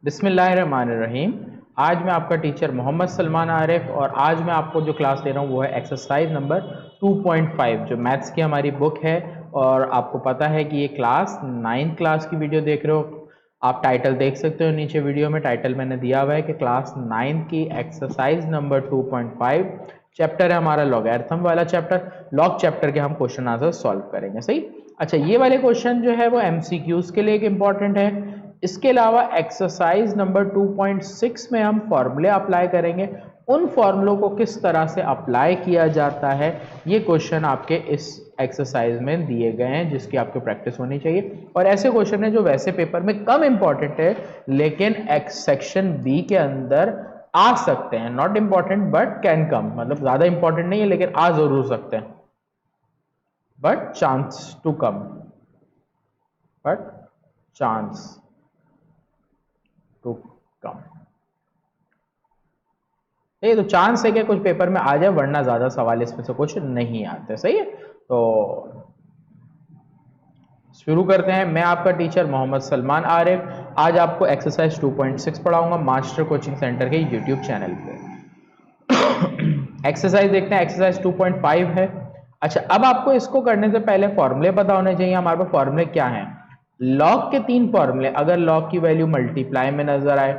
बिस्मिल्लाहिर्रहमानिर्रहीम। आज मैं आपका टीचर मोहम्मद सलमान आरिफ और आज मैं आपको जो क्लास दे रहा हूँ वो है एक्सरसाइज नंबर 2.5 जो मैथ्स की हमारी बुक है। और आपको पता है कि ये क्लास 9th क्लास की वीडियो देख रहे हो। आप टाइटल देख सकते हो नीचे वीडियो में, टाइटल मैंने दिया हुआ है कि क्लास 9th की एक्सरसाइज नंबर 2.5 चैप्टर है हमारा लॉगरिथम वाला चैप्टर। लॉग चैप्टर के हम क्वेश्चन आंसर सॉल्व करेंगे। सही। अच्छा, ये वाले क्वेश्चन जो है वो एमसीक्यूज के लिए एक इंपॉर्टेंट है। इसके अलावा एक्सरसाइज नंबर 2.6 में हम फॉर्मूले अप्लाई करेंगे। उन फॉर्मूलों को किस तरह से अप्लाई किया जाता है ये क्वेश्चन आपके इस एक्सरसाइज में दिए गए हैं, जिसकी आपको प्रैक्टिस होनी चाहिए। और ऐसे क्वेश्चन है जो वैसे पेपर में कम इंपॉर्टेंट है लेकिन सेक्शन बी के अंदर आ सकते हैं। Not important but can come, मतलब ज्यादा इंपॉर्टेंट नहीं है लेकिन आ जरूर सकते हैं, but chance to come, but chance to come. ये तो चांस है कि कुछ पेपर में आ जाए, वरना ज्यादा सवाल इसमें से कुछ नहीं आते। सही है, तो शुरू करते हैं। मैं आपका टीचर मोहम्मद सलमान आरिफ आज आपको एक्सरसाइज 2.6 पढ़ाऊंगा मास्टर कोचिंग सेंटर के यूट्यूब चैनल पे। एक्सरसाइज देखते हैं, एक्सरसाइज 2.5 है। अच्छा, अब आपको इसको करने से पहले फॉर्मूले पता होने चाहिए। हमारे पास फॉर्मूले क्या हैं? लॉग के 3 फॉर्मूले, अगर लॉग की वैल्यू मल्टीप्लाई में नजर आए,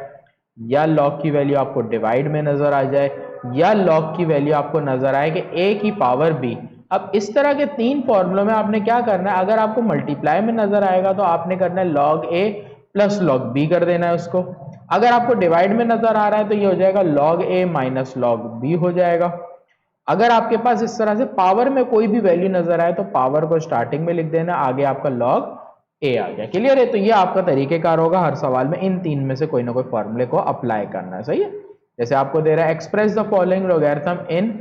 या लॉग की वैल्यू आपको डिवाइड में नजर आ जाए, या लॉग की वैल्यू आपको नजर आए कि a की पावर b। अब इस तरह के 3 फॉर्मूलों में आपने क्या करना है? अगर आपको मल्टीप्लाई में नजर आएगा तो आपने करना है log a plus log b कर देना है उसको। अगर आपको डिवाइड में नजर आ रहा है तो ये हो जाएगा log a minus log b हो जाएगा। अगर आपके पास इस तरह से पावर में कोई भी वैल्यू नजर आए तो पावर को स्टार्टिंग में लिख देना, आगे आपका log a आ गया। क्लियर है? तो ये आपका तरीकेकार होगा हर सवाल में इन 3 में से कोई ना कोई फॉर्मूले को अप्लाई करना है। सही है। जैसे आपको दे रहा है express the following logarithm in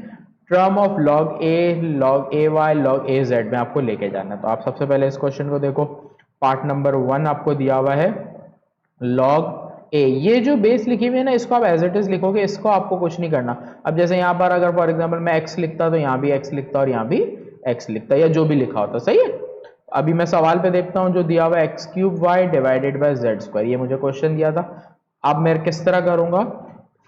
term of log a y log a z में आपको लेके जाना है। तो आप सबसे पहले इस क्वेश्चन को देखो। पार्ट नंबर 1 आपको दिया हुआ है log a। ये जो बेस लिखी हुई है ना, इसको आप एज इट इज लिखोगे, इसको आपको कुछ नहीं करना। अब जैसे यहाँ पर अगर फॉर एग्जांपल मैं x लिखता तो यहाँ भी x लिखता और यहाँ भी x लिखता, या जो भी लिखा होता। सही है। अभी मैं सवाल पे देखता हूँ जो दिया हुआ है X cube Y divided by Z square, ये मुझे क्वेश्चन दिया था। अब मैं किस तरह करूंगा?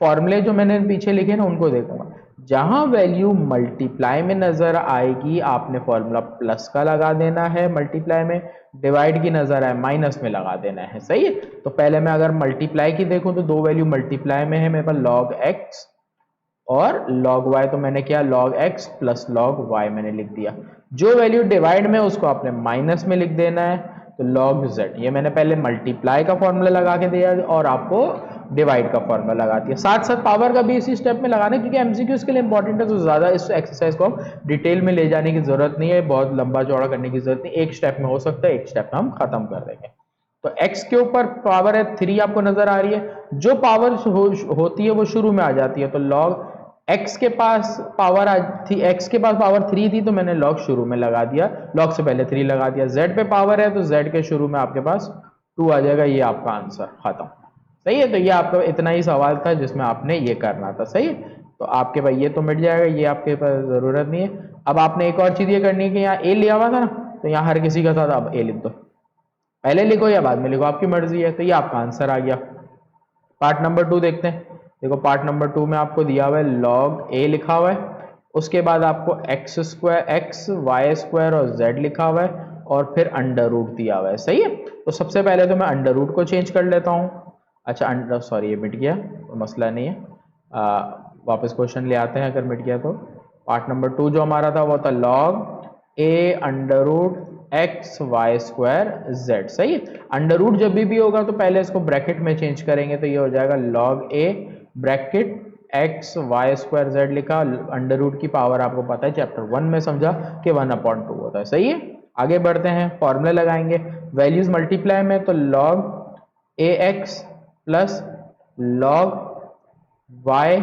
फॉर्मूले जो मैंने पीछे लिखे ना उनको देखूंगा। जहां वैल्यू मल्टीप्लाई में नजर आएगी आपने फॉर्मूला प्लस का लगा देना है मल्टीप्लाई में, डिवाइड की नजर आए माइनस में लगा देना है। सही है। तो पहले मैं अगर मल्टीप्लाई की देखूं तो दो वैल्यू मल्टीप्लाई में है मेरे पास, log x और log y। तो मैंने क्या, log x plus log y मैंने लिख दिया। जो वैल्यू डिवाइड में उसको आपने माइनस में लिख देना है, तो log z। ये मैंने पहले मल्टीप्लाई का फॉर्मूला लगा के दिया और आपको डिवाइड का फॉर्मूला लगा दिया। साथ साथ पावर का भी इसी स्टेप में लगाना, क्योंकि एमसीक्यूज के लिए इंपॉर्टेंट है तो ज्यादा इस एक्सरसाइज को हम डिटेल में ले जाने की जरूरत नहीं है, बहुत लंबा चौड़ा करने की जरूरत नहीं। एक स्टेप में हो सकता है, एक स्टेप में हम खत्म कर देंगे। तो x के ऊपर पावर है 3 आपको नजर आ रही है। जो पावर होती है वो शुरू में आ जाती है, तो log x के पास पावर थी, x के पास पावर 3 थी तो मैंने log शुरू में लगा दिया, log से पहले 3 लगा दिया। z पे पावर है तो z के शुरू में आपके पास 2 आ जाएगा। ये आपका आंसर खत्म। सही है। तो ये आपका इतना ही सवाल था जिसमें आपने ये करना था। सही है। तो आपके पास ये तो मिट जाएगा, ये आपके पास जरूरत नहीं है। अब आपने एक और चीज ये करनी है कि यहाँ a लिया हुआ था ना, तो यहाँ हर किसी का था, अब a लिख दो। पहले लिखो या बाद में लिखो, आपकी मर्जी है। तो ये आपका आंसर आ गया। पार्ट नंबर 2 देखते हैं। देखो पार्ट नंबर 2 में आपको दिया हुआ है log a लिखा हुआ है, उसके बाद आपको x square x y square और z लिखा हुआ है, और फिर अंडर रूट दिया हुआ है। सही है। तो सबसे पहले तो मैं अंडर रूट को चेंज कर लेता हूँ। अच्छा, अंडर सॉरी ये मिट गया, तो मसला नहीं है। वापस क्वेश्चन ले आते हैं अगर मिट गया तो। पार्ट नंबर 2 जो हमारा था वो था log a under root X Y square Z. सही है। अंडर रूट जब भी होगा तो पहले इसको ब्रैकेट में चेंज करेंगे, तो ये हो जाएगा log a bracket X Y square Z लिखा। अंडर रूट की पावर आपको पता है चैप्टर 1 में समझा कि 1/2 होता है। सही है। आगे बढ़ते हैं, फॉर्मूले लगाएंगे। वैल्यूज मल्टीप्लाई में तो log a x plus log y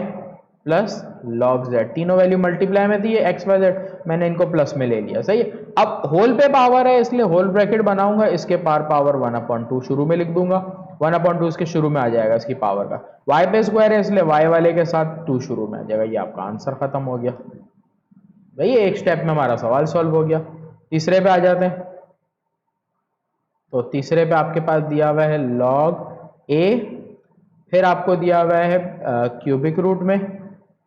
plus log z, तीनों वैल्यू मल्टीप्लाई में थी, ये x y z मैंने इनको प्लस में ले लिया। सही है। अब होल पे पावर है इसलिए होल ब्रैकेट बनाऊंगा, इसके पार पावर 1/2 शुरू में लिख दूंगा। 1/2 इसके शुरू में आ जाएगा इसकी पावर का। y पे स्क्वायर है इसलिए y वाले के साथ 2 शुरू में आ जाएगा। ये आपका आंसर खत्म हो गया भाई, एक स्टेप में हमारा सवाल सॉल्व हो गया। तीसरे पे आ जाते हैं। तो तीसरे पे आपके पास दिया हुआ है log a फिर आपको दिया हुआ है क्यूबिक रूट में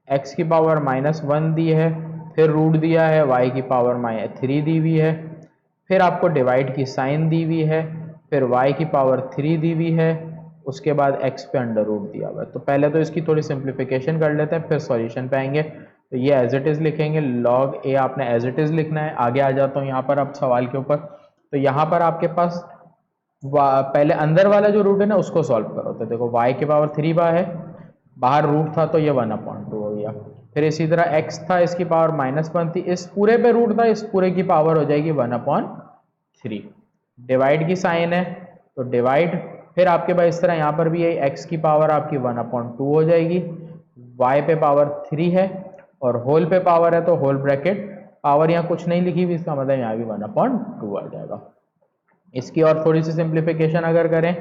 x की पावर -1 दी है, फिर रूट दिया है y की पावर -3 दी हुई है, फिर आपको डिवाइड की साइन दी हुई है, फिर y की पावर 3 दी हुई है, उसके बाद x पे अंडर रूट दिया हुआ है। तो पहले तो इसकी थोड़ी सिंप्लीफिकेशन कर लेते हैं, फिर सॉल्यूशन पे आएंगे। तो ये एज इट इज लिखेंगे, log a आपने एज इट इज लिखना है। आगे आ जाता हूँ यहाँ पर अब सवाल के ऊपर। तो यहाँ पर आपके पास पहले अंदर वाला जो रूट है ना उसको सॉल्व करो। तो देखो y की पावर 3 बार है, बाहर रूट था तो ये 1/2 हो गया। फिर इसी तरह x था, इसकी पावर -1 थी, इस पूरे पे रूट था, इस पूरे की पावर हो जाएगी 1/3। डिवाइड की साइन है तो डिवाइड, फिर आपके पास इस तरह यहाँ पर भी है, x की पावर आपकी 1/2 हो जाएगी, y पे पावर 3 है और होल पे पावर है तो होल ब्रैकेट, पावर यहाँ कुछ नहीं लिखी हुई, इसका मतलब यहाँ भी 1/2 आ जाएगा। इसकी और थोड़ी सी सिंप्लीफिकेशन अगर करें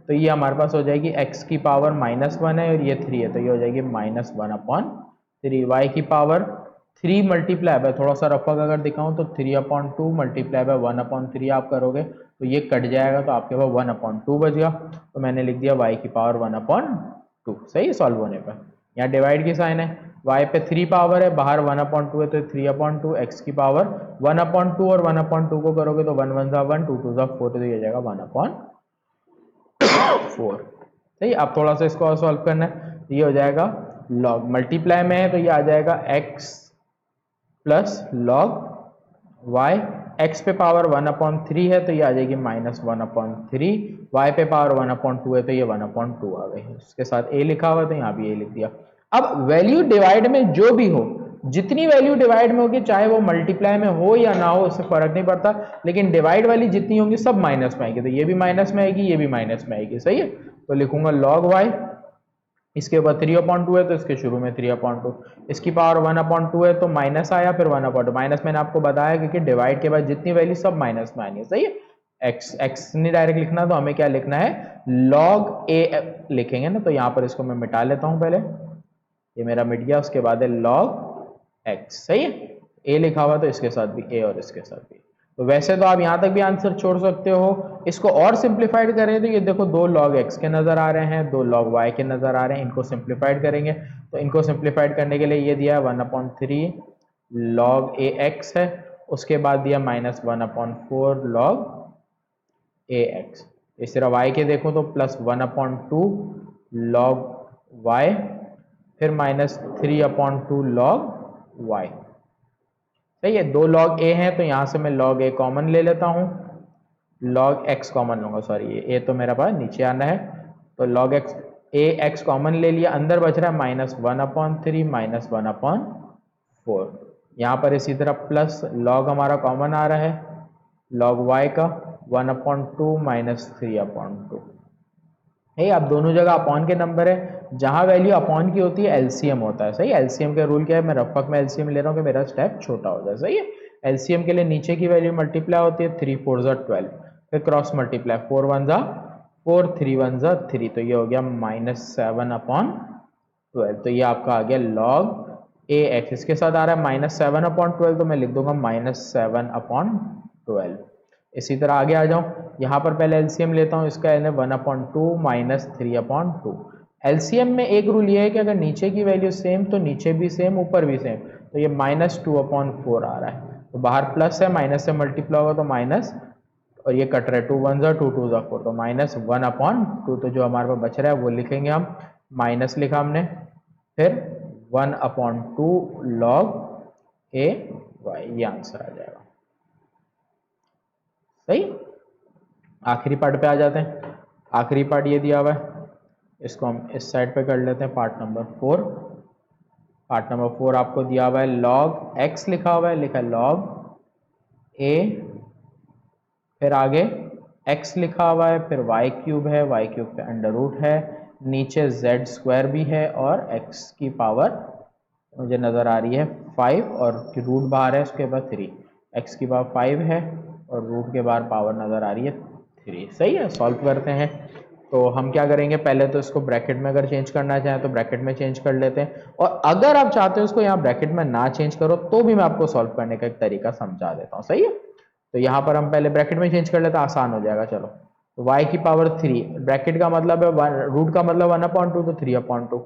तो ये हमारे पास हो जाएगी x की पावर -1 है और ये 3 है तो ये हो जाएगी -1/3। y की पावर 3 मल्टीप्लाई बाय, थोड़ा सा रफक अगर दिखाऊं तो 3/2 मल्टीप्लाई बाय 1/3 आप करोगे तो ये कट जाएगा, तो आपके पास 1/2 बच गया। तो मैंने लिख दिया y की पावर 1/2। सही है सॉल्व होने पर। यहाँ डिवाइड की साइन है, y पे 3 पावर है, बाहर 1/2 है तो 3/2, x की पावर 1/2 और 1/2 को करोगे तो 1 1 1 2 2 4, तो ये हो जाएगा 1/4। सही। अब थोड़ा सा इसको और सॉल्व करना है, ये हो जाएगा लॉग, मल्टीप्लाई में है तो ये आ जाएगा x plus log y, x पे पावर 1/3 है तो ये आ जाएगी -1/3, y पे पावर 1/2 है तो ये 1/2 आ गई। इसके साथ a लिखा हुआ तो यहाँ भी a लिख दिया। अब वैल्यू डिवाइड में जो भी हो, जितनी वैल्यू डिवाइड में होगी, चाहे वो मल्टीप्लाई में हो या ना हो, उससे फर्क नहीं पड़ता, लेकिन डिवाइड वाली जितनी होंगी सब माइनस में आएगी। तो ये भी माइनस में आएगी, ये भी माइनस में आएगी। सही है। तो लिखूंगा log y, इसके ऊपर 3/2 है तो इसके शुरू में 3/2, इसकी पावर 1/2 है तो माइनस आया, फिर 1/2 माइनस मैंने आपको बताया क्योंकि डिवाइड के बाद जितनी वैल्यू सब माइनस में आनी है। सही है। x नहीं डायरेक्ट लिखना, तो हमें क्या लिखना है, log a लिखेंगे ना। तो यहाँ पर इसको मैं मिटा लेता हूँ पहले, ये मेरा मिट गया। उसके बाद है log x। सही है। a लिखा हुआ तो इसके साथ भी a और इसके साथ भी। तो वैसे तो आप यहां तक भी आंसर छोड़ सकते हो। इसको और सिंप्लीफाइड करें तो ये देखो 2 log x के नजर आ रहे हैं, 2 log y के नजर आ रहे हैं। इनको सिंप्लीफाइड करेंगे तो इनको सिंप्लीफाइड करने के लिए ये दिया है 1/3 log ax है, उसके बाद दिया -1/4 log ax। इस तरह y के देखो तो +1/2 log y, फिर -3/2 log y। सही है। 2 log a है तो यहां से मैं log a कॉमन ले लेता हूं, log x कॉमन लूंगा, सॉरी ये a तो मेरा पास नीचे आना है, तो log x, ax कॉमन ले लिया, अंदर बच रहा है -1/3 -1/4। यहाँ पर इसी तरह प्लस log हमारा कॉमन आ रहा है, log y का 1/2 -3/2। अब दोनों जगह अपॉन के नंबर है, जहां वैल्यू अपॉन की होती है एलसीएम होता है। सही। एलसीएम का रूल क्या है, मैं रफक में एलसीएम ले रहा हूँ कि मेरा स्टेप छोटा हो जाए। सही है। एलसीएम के लिए नीचे की वैल्यू मल्टीप्लाई होती है, 3 4 12, फिर क्रॉस मल्टीप्लाई 4 1 4 3 1 3, तो ये हो गया -7/12। तो ये आपका आ गया log ax। इसके साथ आ रहा है -7/12, तो मैं लिख दूंगा -7/12। इसी तरह आगे आ जाऊं, यहाँ पर पहले एलसीएम लेता हूँ, इसका है 1/2 -3/2। एलसीएम में एक रूल ये है कि अगर नीचे की वैल्यू सेम तो नीचे भी सेम, ऊपर भी सेम। तो ये -2/4 आ रहा है, तो बाहर प्लस है, माइनस से मल्टीप्लाई होगा तो माइनस, और ये कट रहा है 2 1 2 2 4, तो -1/2। तो जो हमारे पास बच रहा है वो लिखेंगे हम, माइनस लिखा हमने, फिर 1/2 log a y, ये आंसर आ जाएगा। सही। आखिरी पार्ट पे आ जाते हैं। आखिरी पार्ट ये दिया हुआ है, इसको हम इस साइड पे कर लेते हैं, पार्ट नंबर 4। पार्ट नंबर 4 आपको दिया हुआ है, log x लिखा हुआ है, लिखा है log a, फिर आगे x लिखा हुआ है, फिर y³ है, y³ पे अंडर रूट है, नीचे z² भी है, और x की पावर मुझे नजर आ रही है 5, और रूट बाहर है, उसके बाद 3, x की पावर 5 है और रूट के बाहर पावर नजर आ रही है 3। सही है। सॉल्व करते हैं। तो हम क्या करेंगे, पहले तो इसको ब्रैकेट में अगर चेंज करना चाहें तो ब्रैकेट में चेंज कर लेते हैं, और अगर आप चाहते हो इसको यहाँ ब्रैकेट में ना चेंज करो तो भी मैं आपको सॉल्व करने का एक तरीका समझा देता हूँ। सही है। तो यहाँ पर हम पहले ब्रैकेट में चेंज कर लेते हैं, आसान हो जाएगा। चलो y की पावर 3, ब्रैकेट का मतलब है रूट का मतलब 1/2 तो 3/2,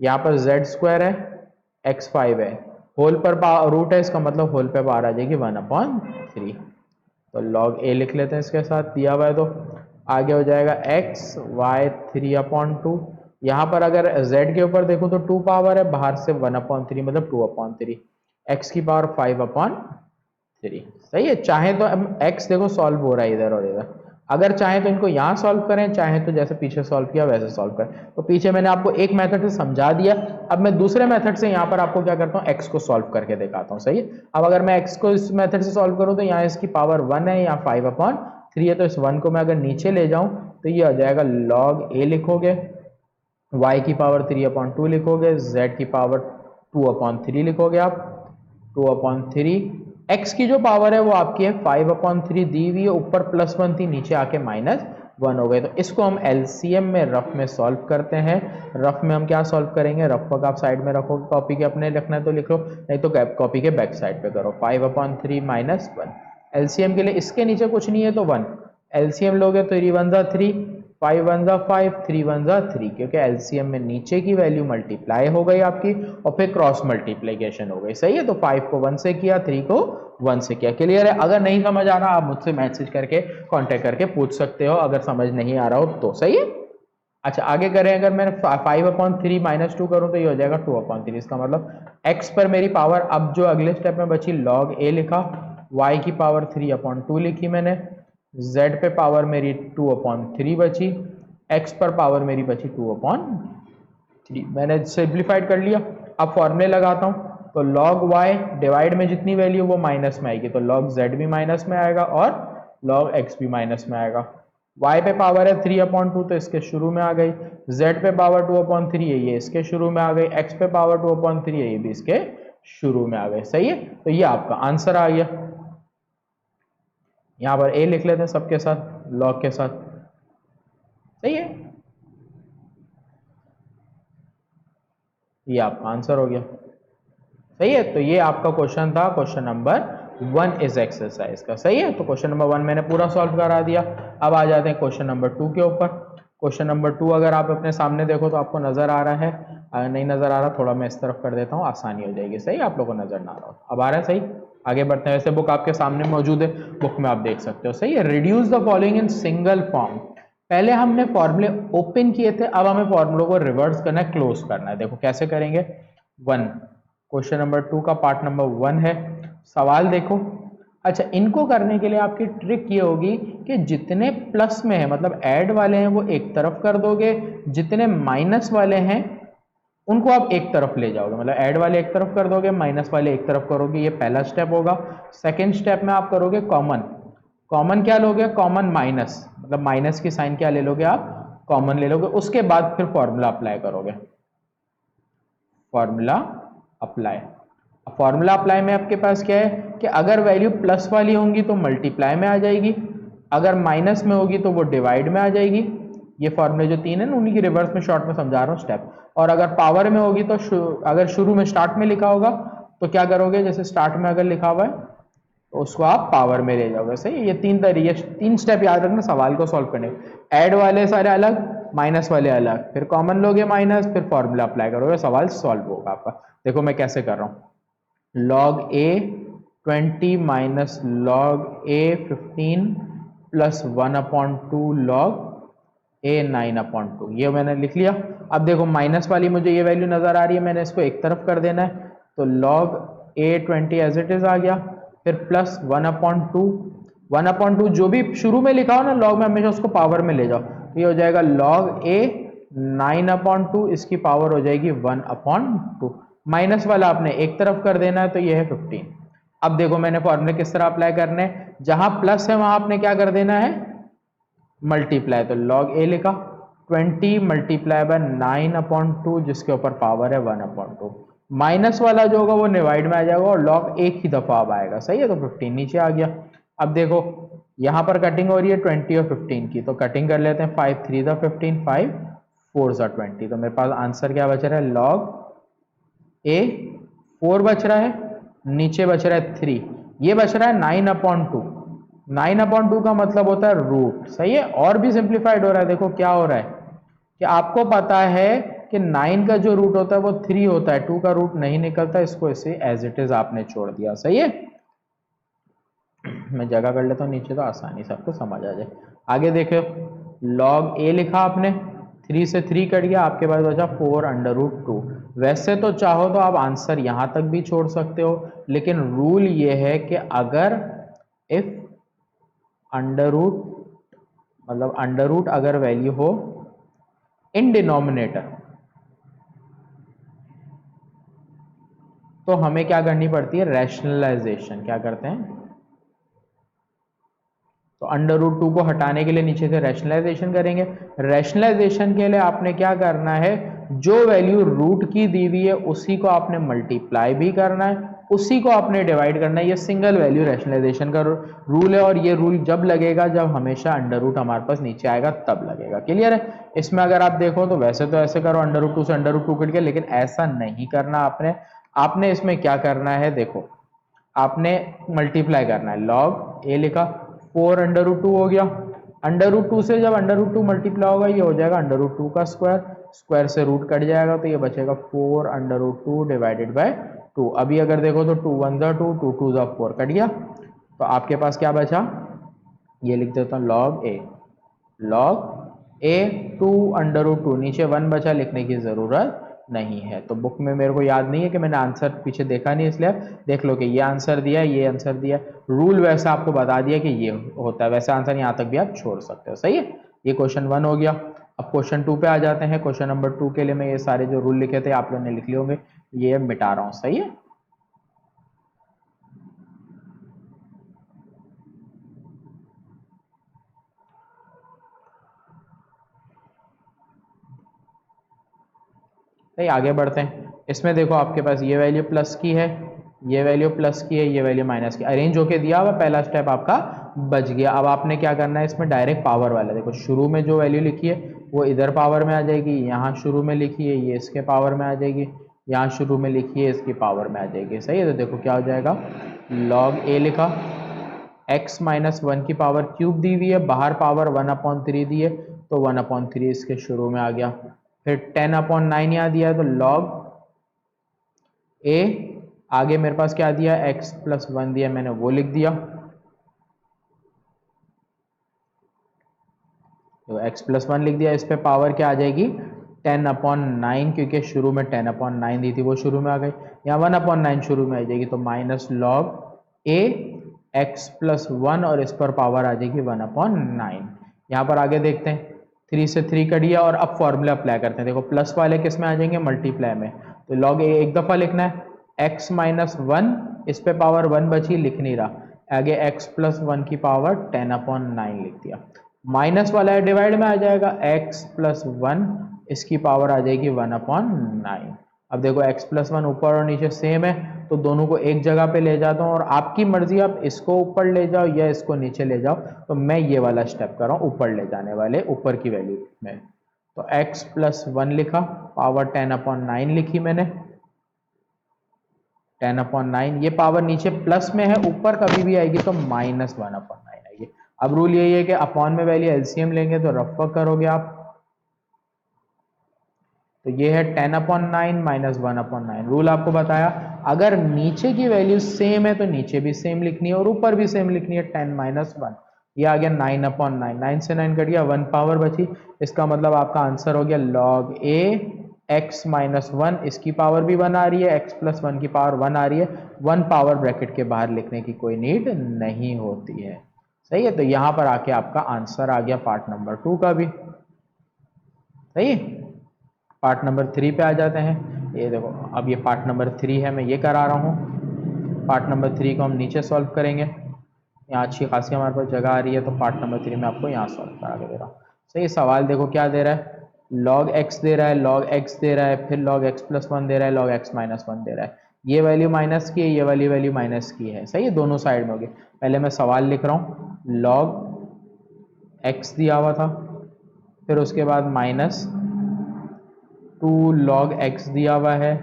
यहाँ पर z स्क्वायर है, x 5 है, होल पर रूट है, इसका मतलब होल पे पावर आ जाएगी 1/3। तो log a लिख लेते हैं इसके साथ, दिया हुआ है तो आगे हो जाएगा x y 3/2। यहाँ पर अगर z के ऊपर देखो तो 2 पावर है, बाहर से 1/3 मतलब 2/3, x की पावर 5/3। सही है। चाहे तो x देखो सॉल्व हो रहा है इधर और इधर, अगर चाहे तो इनको यहाँ सॉल्व करें, चाहे तो जैसे पीछे सॉल्व किया वैसे सॉल्व करें। तो पीछे मैंने आपको एक मेथड से समझा दिया, अब मैं दूसरे मेथड से यहाँ पर आपको क्या करता हूँ, x को सॉल्व करके दिखाता हूँ। सही है। अब अगर मैं x को इस मेथड से सॉल्व करूँ तो यहाँ इसकी पावर 1 है, यहाँ 5/3 है, तो इस 1 को मैं अगर नीचे ले जाऊँ तो ये आ जाएगा log a लिखोगे, y की पावर 3/2 लिखोगे, z की पावर 2/3 लिखोगे आप, 2/3। x की जो पावर है वो आपकी है 5/3 दी हुई है, ऊपर +1 थी, नीचे आके -1 हो गए। तो इसको हम एलसीएम में रफ में सॉल्व करते हैं। रफ में हम क्या सॉल्व करेंगे, रफ वर्क आप साइड में रखोगे, कॉपी के अपने लिखना है तो लिख लो, नहीं तो कॉपी के बैक साइड पे करो। 5/3 -1 एलसीएम के लिए, इसके नीचे कुछ नहीं है तो 1, एलसीएम लोगे तो 3 1 3, 5 1 5, 3 1 3, क्योंकि एलसीएम में नीचे की वैल्यू मल्टीप्लाई हो गई आपकी और फिर क्रॉस मल्टीप्लीकेशन हो गई। सही है। तो 5 को 1 से किया, 3 को 1 से किया। क्लियर है। अगर नहीं समझ आ रहा आप मुझसे मैसेज करके कांटेक्ट करके पूछ सकते हो, अगर समझ नहीं आ रहा हो तो। सही है। अच्छा आगे करें, अगर मैं 5/3 -2 करूं तो ये हो जाएगा 2/3। इसका मतलब x पर मेरी पावर, अब जो अगले स्टेप में बची log a लिखा, y की पावर 3/2 लिखी मैंने, z पे पावर मेरी 2/3 बची, x पर पावर मेरी बची 2/3, मैंने सिंप्लीफाइड कर लिया। अब फॉर्मूले लगाता हूं, तो log y डिवाइड में जितनी वैल्यू वो माइनस में आएगी, तो log z भी माइनस में आएगा और log x भी माइनस में आएगा। y पे पावर है 3/2 तो इसके शुरू में आ गई, z पे पावर 2/3 है, ये इसके शुरू में आ गई, x पे पावर 2/3 है, ये भी इसके शुरू में आ गए। सही है। तो ये आपका आंसर आ गया। यहां पर a लिख लेते हैं सबके साथ, log के साथ। सही है। ये आपका आंसर हो गया। सही है। तो ये आपका क्वेश्चन था, क्वेश्चन नंबर 1 इज एक्सरसाइज का। सही है। तो क्वेश्चन नंबर 1 मैंने पूरा सॉल्व करा दिया। अब आ जाते हैं क्वेश्चन नंबर 2 के ऊपर। क्वेश्चन नंबर 2 अगर आप अपने सामने देखो तो आपको नजर आ रहा है, अगर नहीं नजर आ रहा थोड़ा मैं इस तरफ कर देता हूँ, आसानी हो जाएगी। सही, आप लोगों को नजर ना आ रहा हो। अब आ रहा है। सही, आगे बढ़ते हैं। वैसे बुक आपके सामने मौजूद है, बुक में आप देख सकते हो। सही है। Reduce the following in single form. पहले हमने फॉर्मूले ओपन किए थे, अब हमें फॉर्मूलों को रिवर्स करना है, क्लोज करना है। देखो कैसे करेंगे। 1, क्वेश्चन नंबर 2 का पार्ट नंबर 1 है। सवाल देखो। अच्छा, इनको करने के लिए आपकी ट्रिक ये होगी कि जितने प्लस में है मतलब ऐड वाले हैं वो एक तरफ कर दोगे, जितने माइनस वाले हैं उनको आप एक तरफ ले जाओगे, मतलब ऐड वाले एक तरफ कर दोगे, माइनस वाले एक तरफ करोगे। ये पहला स्टेप होगा। सेकेंड स्टेप में आप करोगे कॉमन। कॉमन क्या लोगे, कॉमन माइनस, मतलब माइनस की साइन क्या ले लोगे आप, कॉमन ले लोगे। उसके बाद फिर फॉर्मूला अप्लाई करोगे, फॉर्मूला अप्लाई। फॉर्मूला अप्लाई में आपके पास क्या है कि अगर वैल्यू प्लस वाली होंगी तो मल्टीप्लाई में आ जाएगी, अगर माइनस में होगी तो वो डिवाइड में आ जाएगी। ये फॉर्मूले जो 3 है ना उन्हीं की रिवर्स में शॉर्ट में समझा रहा हूँ स्टेप। और अगर पावर में होगी तो अगर शुरू में स्टार्ट में लिखा होगा तो क्या करोगे, जैसे स्टार्ट में अगर लिखा हुआ है तो उसको आप पावर में ले जाओगे। सही है। ये 3 स्टेप याद रखना सवाल को सॉल्व करने। ऐड वाले सारे अलग, माइनस वाले अलग, फिर कॉमन लोगे माइनस, फिर फॉर्मूला अप्लाई करोगे, सवाल सॉल्व होगा आपका। देखो मैं कैसे कर रहा हूं। log a 20 minus log a 15 plus 1/2 log a 9/2, ये मैंने लिख लिया। अब देखो माइनस वाली मुझे ये वैल्यू नजर आ रही है, मैंने इसको एक तरफ कर देना है, तो log a 20 as it is आ गया, फिर प्लस 1/2 जो भी शुरू में लिखा हो ना लॉग में, हमेशा उसको पावर में ले जाओ। तो ये हो जाएगा log a 9/2, इसकी पावर हो जाएगी 1/2। माइनस वाला आपने एक तरफ कर देना है, तो ये है 15। अब देखो मैंने फॉर्मूले किस तरह अप्लाई करने, जहां प्लस है वहां आपने क्या कर देना है, मल्टीप्लाई। तो log a लिखा, 20 मल्टीप्लाई बाय 9/2 जिसके ऊपर पावर है 1/2। माइनस वाला जो होगा वो डिवाइड में आ जाएगा और log एक ही दफा अब आएगा। सही है। तो 15 नीचे आ गया। अब देखो यहां पर कटिंग हो रही है 20 और 15 की, तो कटिंग कर लेते हैं। 5 3 15, 5 4 20। तो मेरे पास आंसर क्या बच रहा है, log a 4 बच रहा है, नीचे बच रहा है 3, ये बच रहा है 9/2। 9/2 का मतलब होता है रूट, सही है। और भी सिंप्लीफाइड हो रहा है, देखो क्या हो रहा है कि आपको पता है कि 9 का जो रूट होता है वो 3 होता है, 2 का रूट नहीं निकलता, इसको ऐसे एज इट इज आपने छोड़ दिया, सही है। मैं जगह कर लेता हूँ नीचे तो आसानी से आपको समझ आ जाए। आगे देखो, लॉग ए लिखा आपने, 3 से 3 कट गया, आपके पास बचा 4/2। वैसे तो चाहो तो आप आंसर यहां तक भी छोड़ सकते हो, लेकिन रूल ये है कि अगर इफ अंडर रूट मतलब अंडर रूट अगर वैल्यू हो इन डिनोमिनेटर, तो हमें क्या करनी पड़ती है, रैशनलाइजेशन। क्या करते हैं, तो अंडर रूट 2 को हटाने के लिए नीचे से रैशनलाइजेशन करेंगे। रैशनलाइजेशन के लिए आपने क्या करना है, जो वैल्यू रूट की दी हुई है उसी को आपने मल्टीप्लाई भी करना है, उसी को आपने डिवाइड करना है। ये सिंगल वैल्यू रैशनलाइजेशन का रूल है, और ये रूल जब लगेगा जब हमेशा अंडर रूट हमारे पास नीचे आएगा तब लगेगा। क्लियर है। इसमें अगर आप देखो तो वैसे तो ऐसे करो, अंडर रूट 2 से अंडर रूट 2 कट गया, लेकिन ऐसा नहीं करना आपने। आपने इसमें क्या करना है, देखो आपने मल्टीप्लाई करना है। लॉग ए लिखा, 4/2 हो गया। अंडर रूट 2 से जब अंडर रूट 2 मल्टीप्लाई होगा ये हो जाएगा अंडर रूट 2 का स्क्वायर, स्क्वायर से रूट कट जाएगा तो ये बचेगा 4/2 डिवाइडेड बाय 2। अभी अगर देखो तो 2 1 2, 2 2 4 कट गया, तो आपके पास क्या बचा, ये लिख देता हूँ लॉग ए 2/2, नीचे 1 बचा, लिखने की जरूरत नहीं है। तो बुक में मेरे को याद नहीं है कि मैंने आंसर पीछे देखा नहीं, इसलिए देख लो कि ये आंसर दिया, ये आंसर दिया, रूल वैसा आपको बता दिया कि ये होता है, वैसे आंसर यहाँ तक भी आप छोड़ सकते हो, सही है। ये क्वेश्चन 1 हो गया। अब क्वेश्चन 2 पे आ जाते हैं। क्वेश्चन नंबर 2 के लिए मैं ये सारे जो रूल लिखे थे आप लोगों ने लिख लिए होंगे, ये मिटा रहा हूँ, सही है। नहीं, आगे बढ़ते हैं। इसमें देखो आपके पास ये वैल्यू प्लस की है, ये वैल्यू प्लस की है, ये वैल्यू माइनस की, अरेंज होके दिया हुआ, पहला स्टेप आपका बच गया। अब आपने क्या करना है, इसमें डायरेक्ट पावर वाला, देखो शुरू में जो वैल्यू लिखी है वो इधर पावर में आ जाएगी, यहाँ शुरू में लिखी है ये इसके पावर में आ जाएगी, यहाँ शुरू में लिखी है इसकी पावर में आ जाएगी, सही है। तो देखो क्या हो जाएगा, लॉग ए लिखा, x-1 की पावर क्यूब दी हुई है, बाहर पावर 1/3 दी है, तो 1/3 इसके शुरू में आ गया। फिर 10/9 यहाँ दिया है, तो log a, आगे मेरे पास क्या दिया, x+1 दिया, मैंने वो लिख दिया। तो x+1 लिख दिया, इस पे पावर क्या आ जाएगी, 10/9, क्योंकि शुरू में 10/9 दी थी वो शुरू में आ गई, यहाँ 1/9 शुरू में आ जाएगी, तो माइनस लॉग a x+1, और इस पर पावर आ जाएगी 1/9। यहाँ पर आगे देखते हैं, 3 से 3 कट गया, और अब फॉर्मूला अप्लाई करते हैं। देखो प्लस वाले किस में आ जाएंगे, मल्टीप्लाई में, तो लॉग ए एक दफा लिखना है, x-1, इस पे पावर 1 बची, लिख नहीं रहा, आगे x+1 की पावर 10/9 लिख दिया। माइनस वाला है, डिवाइड में आ जाएगा, x+1, इसकी पावर आ जाएगी 1/9। अब देखो x+1 ऊपर और नीचे सेम है, तो दोनों को एक जगह पे ले जाता हूँ, और आपकी मर्जी, आप इसको ऊपर ले जाओ या इसको नीचे ले जाओ, तो मैं ये वाला स्टेप कर रहा हूँ, ऊपर ले जाने वाले, ऊपर की वैल्यू में। तो x+1 लिखा, पावर 10/9 लिखी मैंने, 10/9, ये पावर नीचे प्लस में है, ऊपर कभी भी आएगी तो -1/9 आएगी। अब रूल यही है कि अपॉन में वैल्यू एलसीएम लेंगे तो रफ वर्क करोगे आप, तो ये है 10/9 -1/9। रूल आपको बताया, अगर नीचे की वैल्यू सेम है तो नीचे भी सेम लिखनी है और ऊपर भी सेम लिखनी है, 10 - 1, ये आ गया 9/9, 9 से 9 कट गया, 1 पावर बची, इसका मतलब आपका आंसर हो गया लॉग ए x-1, इसकी पावर भी 1 आ रही है, x+1 की पावर 1 आ रही है, 1 पावर ब्रैकेट के बाहर लिखने की कोई नीड नहीं होती है, सही है। तो यहां पर आके आपका आंसर आ गया पार्ट नंबर 2 का भी, सही है। पार्ट नंबर 3 पे आ जाते हैं। ये देखो, अब ये पार्ट नंबर 3 है, मैं ये करा रहा हूँ। पार्ट नंबर 3 को हम नीचे सॉल्व करेंगे, यहाँ अच्छी खासी हमारे पास जगह आ रही है, तो पार्ट नंबर 3 में आपको यहाँ सॉल्व करा के दे रहा हूँ। सही, सवाल देखो क्या दे रहा है, log x दे रहा है, log x दे रहा है, फिर log x+1 दे रहा है, log x-1 दे रहा है, ये वैल्यू माइनस की है, ये वाली वैल्यू माइनस की है, सही है, दोनों साइड में होगी। पहले मैं सवाल लिख रहा हूँ, log x दिया हुआ था, फिर उसके बाद -2 log x दिया हुआ है,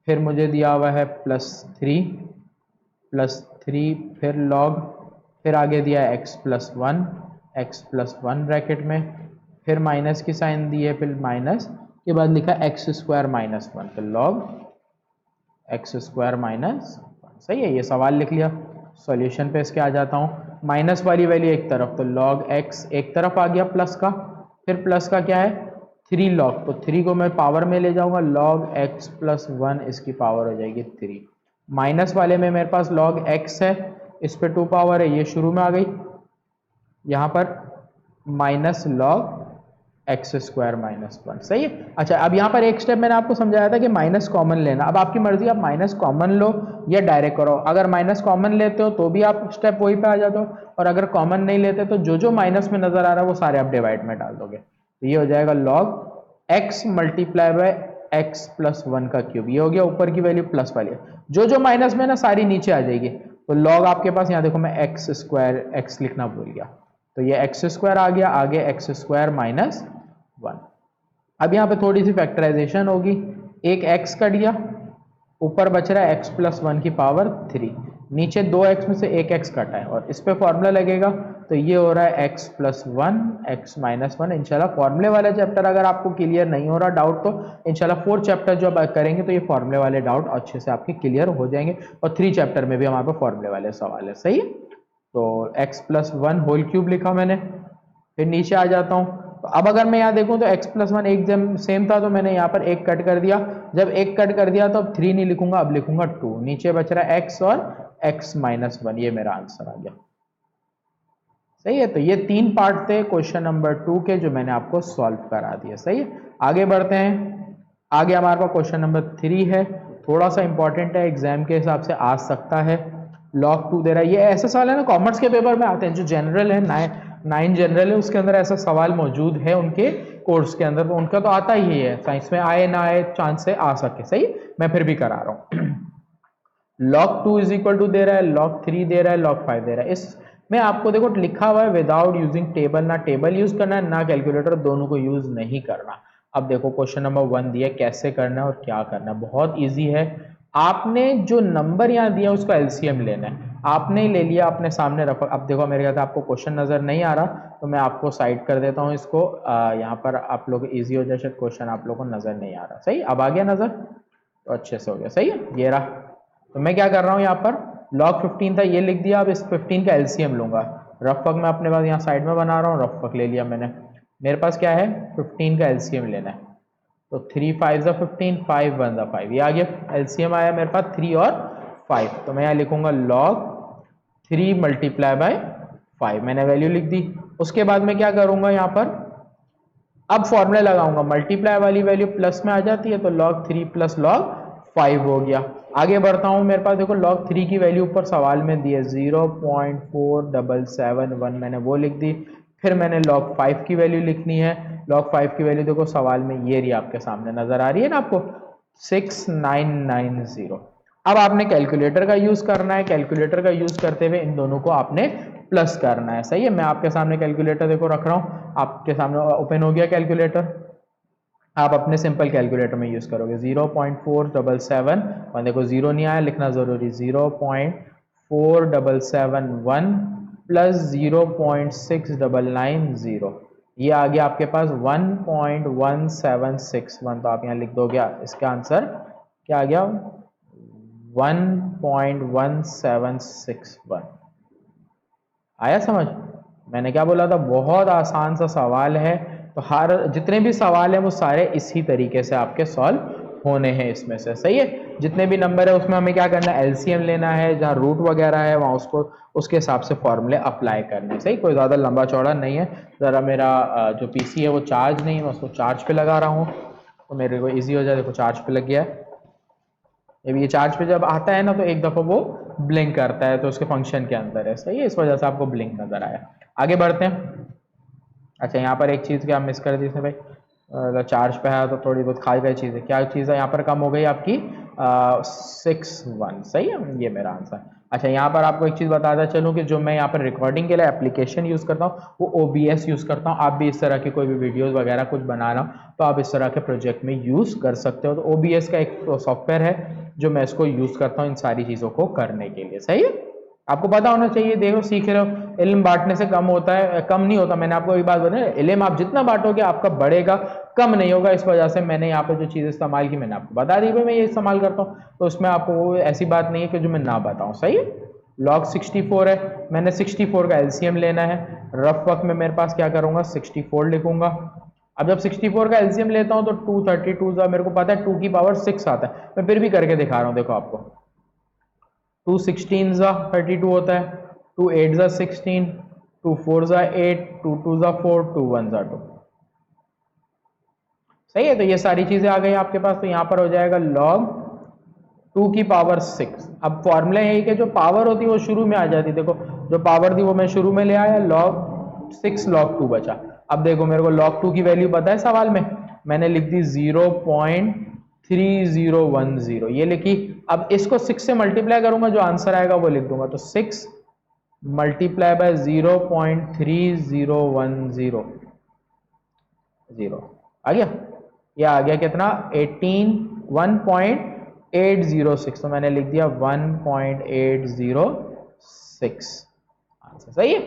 फिर मुझे दिया हुआ है +3, फिर log फिर आगे दिया है x प्लस वन ब्रैकेट में, फिर माइनस की साइन दी है, फिर माइनस के बाद लिखा एक्स स्क्वायर माइनस वन, तो log x square minus one. सही है, ये सवाल लिख लिया। सॉल्यूशन पे इसके आ जाता हूँ, माइनस वाली वैल्यू एक तरफ, तो लॉग एक्स एक तरफ आ गया प्लस का, फिर प्लस का क्या है 3 लॉग, तो 3 को मैं पावर में ले जाऊंगा, लॉग एक्स प्लस वन इसकी पावर हो जाएगी 3। माइनस वाले में मेरे पास लॉग एक्स है, इस पे 2 पावर है, ये शुरू में आ गई, यहाँ पर minus log x square minus one. सही है। अच्छा, अब यहाँ पर एक स्टेप मैंने आपको समझाया था कि माइनस कॉमन लेना, अब आपकी मर्जी, आप माइनस कॉमन लो या डायरेक्ट करो। अगर माइनस कॉमन लेते हो तो भी आप स्टेप वही पे आ जाते हो, और अगर कॉमन नहीं लेते तो जो जो माइनस में नजर आ रहा है वो सारे आप डिवाइड में डाल दोगे, तो ये हो जाएगा log x multiply by x plus one का क्यूब। ये हो गया ऊपर की वैल्यू प्लस वाली, जो जो माइनस में ना सारी नीचे आ जाएगी, तो लॉग आपके पास यहाँ देखो मैं एक्स स्क्वायर एक्स लिखना भूल गया, तो ये एक्स स्क्वायर आ गया, आगे एक्स स्क्वायर माइनस वन। अब यहाँ पे थोड़ी सी फैक्टराइजेशन होगी, एक एक्स कट गया, ऊपर बच रहा है एक्स प्लस वन की पावर 3, नीचे 2x में से एक एक्स कटा है, और इस पे फॉर्मूला लगेगा, तो ये हो रहा है x plus one x minus one. इंशाल्लाह फॉर्मूले वाले चैप्टर अगर आपको क्लियर नहीं हो रहा डाउट, तो इंशाल्लाह 4 चैप्टर जो आप करेंगे तो ये फॉर्मूले वाले डाउट अच्छे से आपके क्लियर हो जाएंगे, और 3 चैप्टर में भी हमारे पास फॉर्मूले वाले सवाल है। सही है, तो X plus one whole cube लिखा मैंने, फिर नीचे आ जाता हूँ, तो अब अगर मैं यहाँ देखूँ तो x प्लस वन एक सेम था, तो मैंने यहाँ पर एक कट कर दिया, जब एक कट कर दिया तो अब 3 नहीं लिखूंगा, अब लिखूंगा 2, नीचे बच रहा है x और x माइनस वन, ये मेरा आंसर आ गया। सही है, तो ये 3 पार्ट थे क्वेश्चन नंबर 2 के जो मैंने आपको सॉल्व करा दिया। सही है, आगे बढ़ते हैं। आगे हमारे पास क्वेश्चन नंबर 3 है, थोड़ा सा इंपॉर्टेंट है, एग्जाम के हिसाब से आ सकता है। log 2 दे रहा है, ये ऐसे सवाल है ना कॉमर्स के पेपर में आते हैं, जो जनरल है 9 जनरल है उसके अंदर ऐसा सवाल मौजूद है उनके कोर्स के अंदर, तो उनका तो आता ही है, साइंस में आए ना आए चांस से आ सके। सही, मैं फिर भी करा रहा हूँ। log 2 इज इक्वल टू दे रहा है, log 3 दे रहा है, log 5 दे रहा है। इसमें आपको देखो लिखा हुआ है विदाउट यूजिंग टेबल, ना टेबल यूज करना है ना कैलकुलेटर, दोनों को यूज नहीं करना। अब देखो क्वेश्चन नंबर 1 दिया, कैसे करना है और क्या करना है, बहुत ईजी है। आपने जो नंबर यहाँ दिया उसका एलसीएम लेना है, आपने ले लिया, अपने सामने रखो। अब देखो मेरे ख्याल से आपको क्वेश्चन नजर नहीं आ रहा, तो मैं आपको साइड कर देता हूँ इसको, यहाँ पर आप लोग इजी हो जाए, शायद क्वेश्चन आप लोगों को नजर नहीं आ रहा। सही, अब आ गया नजर, तो अच्छे से हो गया। सही है, ये रहा, तो मैं क्या कर रहा हूँ यहाँ पर log 15 था, ये लिख दिया, अब इस 15 का एलसीएम लूंगा। रफ वर्क मैं अपने पास यहाँ साइड में बना रहा हूँ, रफ वर्क ले लिया मैंने, मेरे पास क्या है 15 का एलसीएम लेना है, तो 3 5 15, 5 1 5, ये आ गया एलसीएम आया मेरे पास 3 और 5, तो मैं यहाँ लिखूंगा log 3 मल्टीप्लाई बाय 5, मैंने वैल्यू लिख दी। उसके बाद मैं क्या करूंगा यहाँ पर, अब फॉर्मूला लगाऊंगा, मल्टीप्लाई वाली वैल्यू प्लस में आ जाती है, तो log 3 प्लस log 5 हो गया। आगे बढ़ता हूं, मेरे पास देखो log 3 की वैल्यू ऊपर सवाल में दी है 0.4771, मैंने वो लिख दी। फिर मैंने log 5 की वैल्यू लिखनी है, log 5 की वैल्यू देखो सवाल में ये रही, आपके सामने नजर आ रही है ना आपको 6990। अब आपने कैलकुलेटर का यूज करना है, कैलकुलेटर का यूज करते हुए इन दोनों को आपने प्लस करना है। सही है, मैं आपके सामने कैलकुलेटर देखो रख रहा हूं, आपके सामने ओपन हो गया कैलकुलेटर, आप अपने सिंपल कैलकुलेटर में यूज करोगे 0.477, और देखो जीरो नहीं आया, लिखना जरूरी 0.4771 प्लस 0.6990, ये आ गया आपके पास 1.1761, तो आप यहाँ लिख दोगे, इसका आंसर क्या आ गया 1.1761। आया समझ, मैंने क्या बोला था, बहुत आसान सा सवाल है, तो हर जितने भी सवाल हैं वो सारे इसी तरीके से आपके सॉल्व होने हैं इसमें से। सही है, जितने भी नंबर है उसमें हमें क्या करना है, एलसीएम लेना है, जहाँ रूट वगैरह है वहाँ उसको उसके हिसाब से फॉर्मूले अप्लाई करने। सही, कोई ज़्यादा लंबा चौड़ा नहीं है, ज़रा मेरा जो पीसी है वो चार्ज नहीं है, मैं उसको चार्ज पे लगा रहा हूँ, तो मेरे को ईजी हो जाए। देखो चार्ज पे लग गया है, ये चार्ज पे जब आता है ना तो एक दफ़ा वो ब्लिंक करता है, तो उसके फंक्शन के अंदर है। सही है, इस वजह से आपको ब्लिंक नजर आया। आगे बढ़ते हैं। अच्छा, यहाँ पर एक चीज़ क्या मिस कर दी इसमें भाई, अगर चार्ज पे है तो थोड़ी बहुत खाई गई चीज़ है, क्या चीज़ है यहाँ पर कम हो गई आपकी 6-1। सही है, ये मेरा आंसर। अच्छा, यहाँ पर आपको एक चीज़ बताता चलूँ कि जो मैं यहाँ पर रिकॉर्डिंग के लिए एप्लीकेशन यूज़ करता हूँ वो OBS यूज़ करता हूँ। आप भी इस तरह की कोई भी वीडियोज़ वगैरह कुछ बनाना तो आप इस तरह के प्रोजेक्ट में यूज़ कर सकते हो, तो OBS का एक सॉफ्टवेयर है जो मैं इसको यूज़ करता हूँ इन सारी चीज़ों को करने के लिए। सही है, आपको पता होना चाहिए, देखो सीख रहे हो, इल्म बांटने से कम होता है, कम नहीं होता। मैंने आपको एक बात बताई, इल्म आप जितना बांटोगे आपका बढ़ेगा, कम नहीं होगा। इस वजह से मैंने यहाँ पे जो चीज़ इस्तेमाल की मैंने आपको बता दी, भाई मैं ये इस्तेमाल करता हूँ, तो उसमें आपको ऐसी बात नहीं है कि जो मैं ना बताऊँ। सही है। log 64 है, मैंने 64 का एलसीएम लेना है। रफ वर्क में मेरे पास क्या करूंगा, 64 लिखूंगा। अब जब 64 का एलसीएम लेता हूं तो 232 मेरे को पता है 2 की पावर 6 आता है, मैं फिर भी करके दिखा रहा हूं। देखो आपको 2 16 32 होता है, 2 8 16, 2 4 8, 2 2 4, 2 1 2। सही है। तो ये सारी चीजें आ गई आपके पास, तो यहां पर हो जाएगा log 2 की पावर 6। अब फॉर्मूला यही कि जो पावर होती है वो शुरू में आ जाती। देखो जो पावर थी वो मैं शुरू में ले आया, log 6 log 2 बचा। अब देखो मेरे को log 2 की वैल्यू पता है सवाल में, मैंने लिख दी 0.3010, ये लिखी। अब इसको 6 से मल्टीप्लाई करूंगा, जो आंसर आएगा वो लिख दूंगा। तो 6 मल्टीप्लाई बाय 0.3010, आ गया। ये आ गया कितना, 1.806। तो मैंने लिख दिया 1.806, आंसर सही है।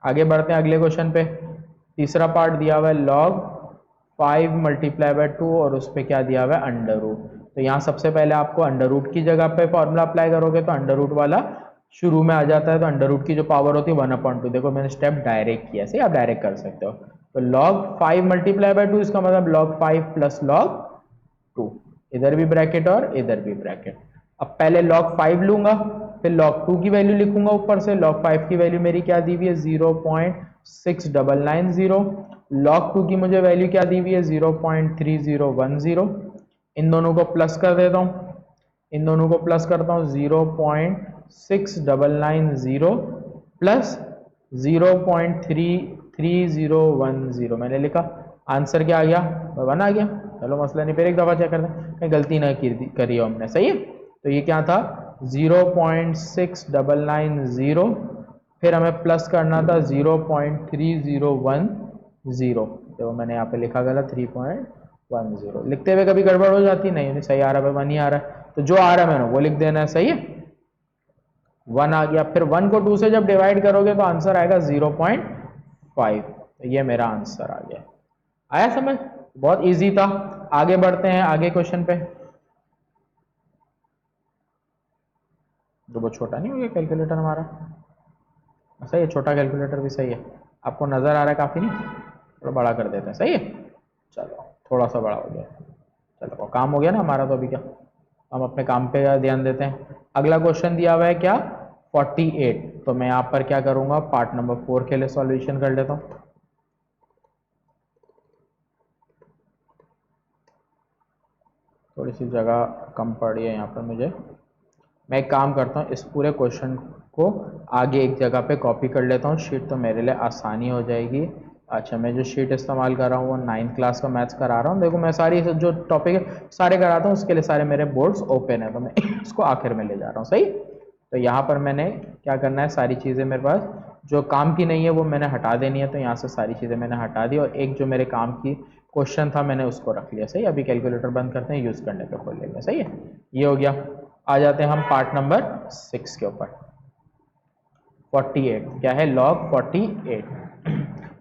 आगे बढ़ते हैं अगले क्वेश्चन पे। तीसरा पार्ट दिया हुआ है log 5 मल्टीप्लाई बाय 2 और उस पर क्या दिया हुआ है, अंडर रूट। तो यहाँ सबसे पहले आपको अंडर रूट की जगह पे फॉर्मूला अप्लाई करोगे तो अंडर रूट वाला शुरू में आ जाता है। तो अंडर रूट की जो पावर होती है 1/2। देखो मैंने स्टेप डायरेक्ट किया, सही आप डायरेक्ट कर सकते हो। तो log 5 मल्टीप्लाई बाय 2, इसका मतलब log 5 प्लस log 2, इधर भी ब्रैकेट और इधर भी ब्रैकेट। अब पहले log 5 लूंगा, फिर log 2 की वैल्यू लिखूंगा ऊपर से। log 5 की वैल्यू मेरी क्या दी हुई है, 0.6990। log 2 की मुझे वैल्यू क्या दी हुई है, 0.3010। इन दोनों को प्लस कर देता हूं, इन दोनों को प्लस करता हूं, 0.6990 प्लस 0.3010 मैंने लिखा। आंसर क्या आ गया, 1 आ गया। चलो मसला नहीं, फिर एक दफा चेक करते हैं कहीं गलती ना करी हो हमने। सही है। तो ये क्या था, 0.6990, फिर हमें प्लस करना था 0.3010। तो मैंने यहाँ पे लिखा गलत, 3.10। लिखते हुए कभी गड़बड़ हो जाती, नहीं सही आ रहा है, 1 ही आ रहा है। तो जो आ रहा है मैंने वो लिख देना है। सही है, 1 आ गया। फिर 1 को 2 से जब डिवाइड करोगे तो आंसर आएगा 0.5। तो ये मेरा आंसर आ गया। आया समझ, बहुत इजी था। आगे बढ़ते हैं आगे क्वेश्चन पे। तो वो छोटा नहीं हो गया कैलकुलेटर हमारा, सही है, छोटा कैलकुलेटर भी सही है। आपको नजर आ रहा है काफी, नहीं थोड़ा बड़ा कर देते हैं। सही है, चलो थोड़ा सा बड़ा हो गया, चलो काम हो गया ना हमारा। तो अभी क्या, हम अपने काम पे ध्यान देते हैं। अगला क्वेश्चन दिया हुआ है क्या, 48। तो मैं यहाँ पर क्या करूंगा, पार्ट नंबर 4 के लिए सॉल्यूशन कर लेता हूँ। थोड़ी सी जगह कम पड़ी है यहाँ पर मुझे। मैं एक काम करता हूँ, इस पूरे क्वेश्चन को आगे एक जगह पे कॉपी कर लेता हूँ शीट, तो मेरे लिए आसानी हो जाएगी। अच्छा, मैं जो शीट इस्तेमाल कर रहा हूँ वो 9th क्लास का मैथ्स करा रहा हूँ। देखो मैं सारी जो टॉपिक है सारे कराता हूँ, उसके लिए सारे मेरे बोर्ड्स ओपन है, तो मैं इसको आखिर में ले जा रहा हूँ। सही। तो यहाँ पर मैंने क्या करना है, सारी चीज़ें मेरे पास जो काम की नहीं है वो मैंने हटा देनी है। तो यहाँ से सारी चीज़ें मैंने हटा दी और एक जो मेरे काम की क्वेश्चन था मैंने उसको रख लिया। सही। अभी कैलकुलेटर बंद करते हैं, यूज़ करने पे खोल लेंगे। सही है, ये हो गया। आ जाते हैं हम पार्ट नंबर 6 के ऊपर। 48 क्या है, log 48।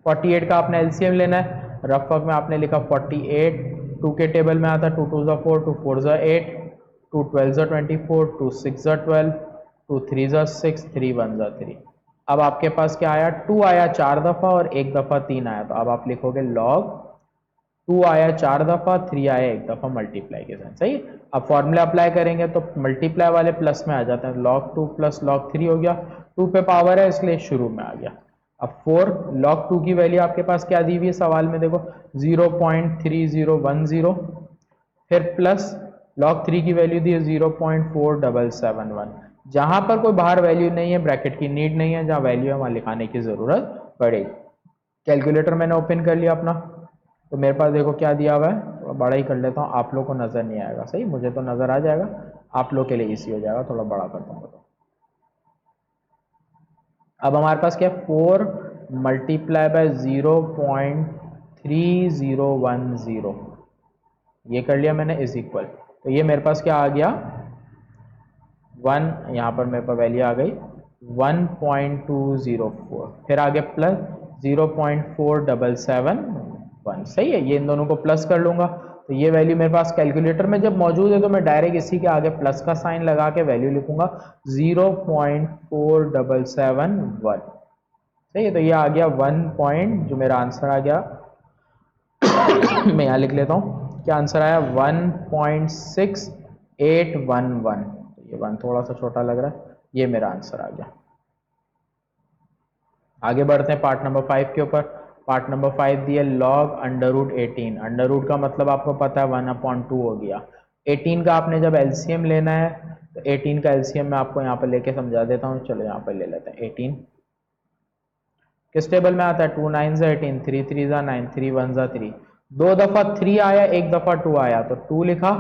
48 का आपने एलसीएम लेना है। रफ वर्क में आपने लिखा 48, 2 के टेबल में आता, 2 2 4, 2 4 8, 2 12 24, 2 6 12, 2 3 6, 3 1 3। अब आपके पास क्या आया, 2 आया 4 दफा और 1 दफा 3 आया। तो अब आप लिखोगे log 2 आया 4 दफा, 3 आया 1 दफा मल्टीप्लाई के साथ। सही। अब फॉर्मूला अप्लाई करेंगे तो मल्टीप्लाई वाले प्लस में आ जाते हैं, log 2 प्लस log 3 हो गया। 2 पे पावर है इसलिए शुरू में आ गया। अब 4 log 2 की वैल्यू आपके पास क्या दी हुई है सवाल में, देखो 0.3010, फिर प्लस log 3 की वैल्यू दी है 0.4771। जहां पर कोई बाहर वैल्यू नहीं है, ब्रैकेट की नीड नहीं है, जहां वैल्यू है वहां लिखाने की जरूरत पड़ेगी। कैलकुलेटर मैंने ओपन कर लिया अपना, तो मेरे पास देखो क्या दिया हुआ है, थोड़ा बड़ा ही कर लेता हूँ, आप लोग को नजर नहीं आएगा। सही, मुझे तो नजर आ जाएगा, आप लोग के लिए इजी हो जाएगा, थोड़ा बड़ा कर दूंगा। तो अब हमारे पास क्या है, 4 मल्टीप्लाई बाय 0.3010, ये कर लिया मैंने, इज इक्वल। तो ये मेरे पास क्या आ गया, 1, यहाँ पर मेरे पास वैल्यू आ गई 1.204, फिर आगे प्लस 0.4771, सही है। ये इन दोनों को प्लस कर लूंगा तो ये वैल्यू मेरे पास कैलकुलेटर में जब मौजूद है तो मैं डायरेक्ट इसी के आगे प्लस का साइन लगा के वैल्यू लिखूंगा 0.4771, सही है। तो ये आ गया 1 पॉइंट, जो मेरा आंसर आ गया मैं यहाँ लिख लेता हूँ, क्या आंसर आया 1.6811, ये 1 थोड़ा सा छोटा लग रहा है, ये मेरा आंसर आ गया। आगे बढ़ते हैं पार्ट नंबर 5 के ऊपर। पार्ट नंबर 5 दिया log under root 18। Under root का मतलब आपको पता है 1/2 हो गया। 18 का आपने जब एलसीएम लेना है तो 18 का एलसीएम मैं आपको यहाँ पर लेके समझा देता हूँ। चलो यहाँ पर ले लेते हैं 18 किस टेबल में आता है, 2 9 18, 3 3 9, 3 1 3, 2 दफा 3 आया, 1 दफा 2 आया तो 2 लिखा,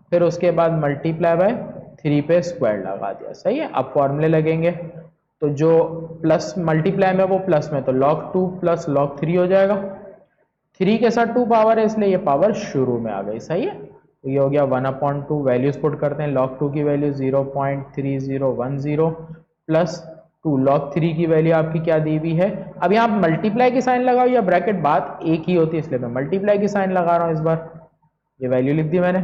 फिर उसके बाद मल्टीप्लाई बाय 3 पे स्क्वायर लगा दिया, सही है। अब फॉर्मूले लगेंगे तो जो प्लस मल्टीप्लाई में वो प्लस में, तो log 2 प्लस log 3 हो जाएगा। 3 के साथ 2 पावर है इसलिए ये पावर शुरू में आ गई, सही है। तो ये हो गया 1/2, वैल्यूज पुट करते हैं। log 2 की वैल्यू 0.3010 प्लस 2, log 3 की वैल्यू आपकी क्या दी हुई है। अब यहाँ मल्टीप्लाई की साइन लगाओ या ब्रैकेट, बात एक ही होती है इसलिए मैं मल्टीप्लाई की साइन लगा रहा हूँ इस बार। ये वैल्यू लिख दी मैंने,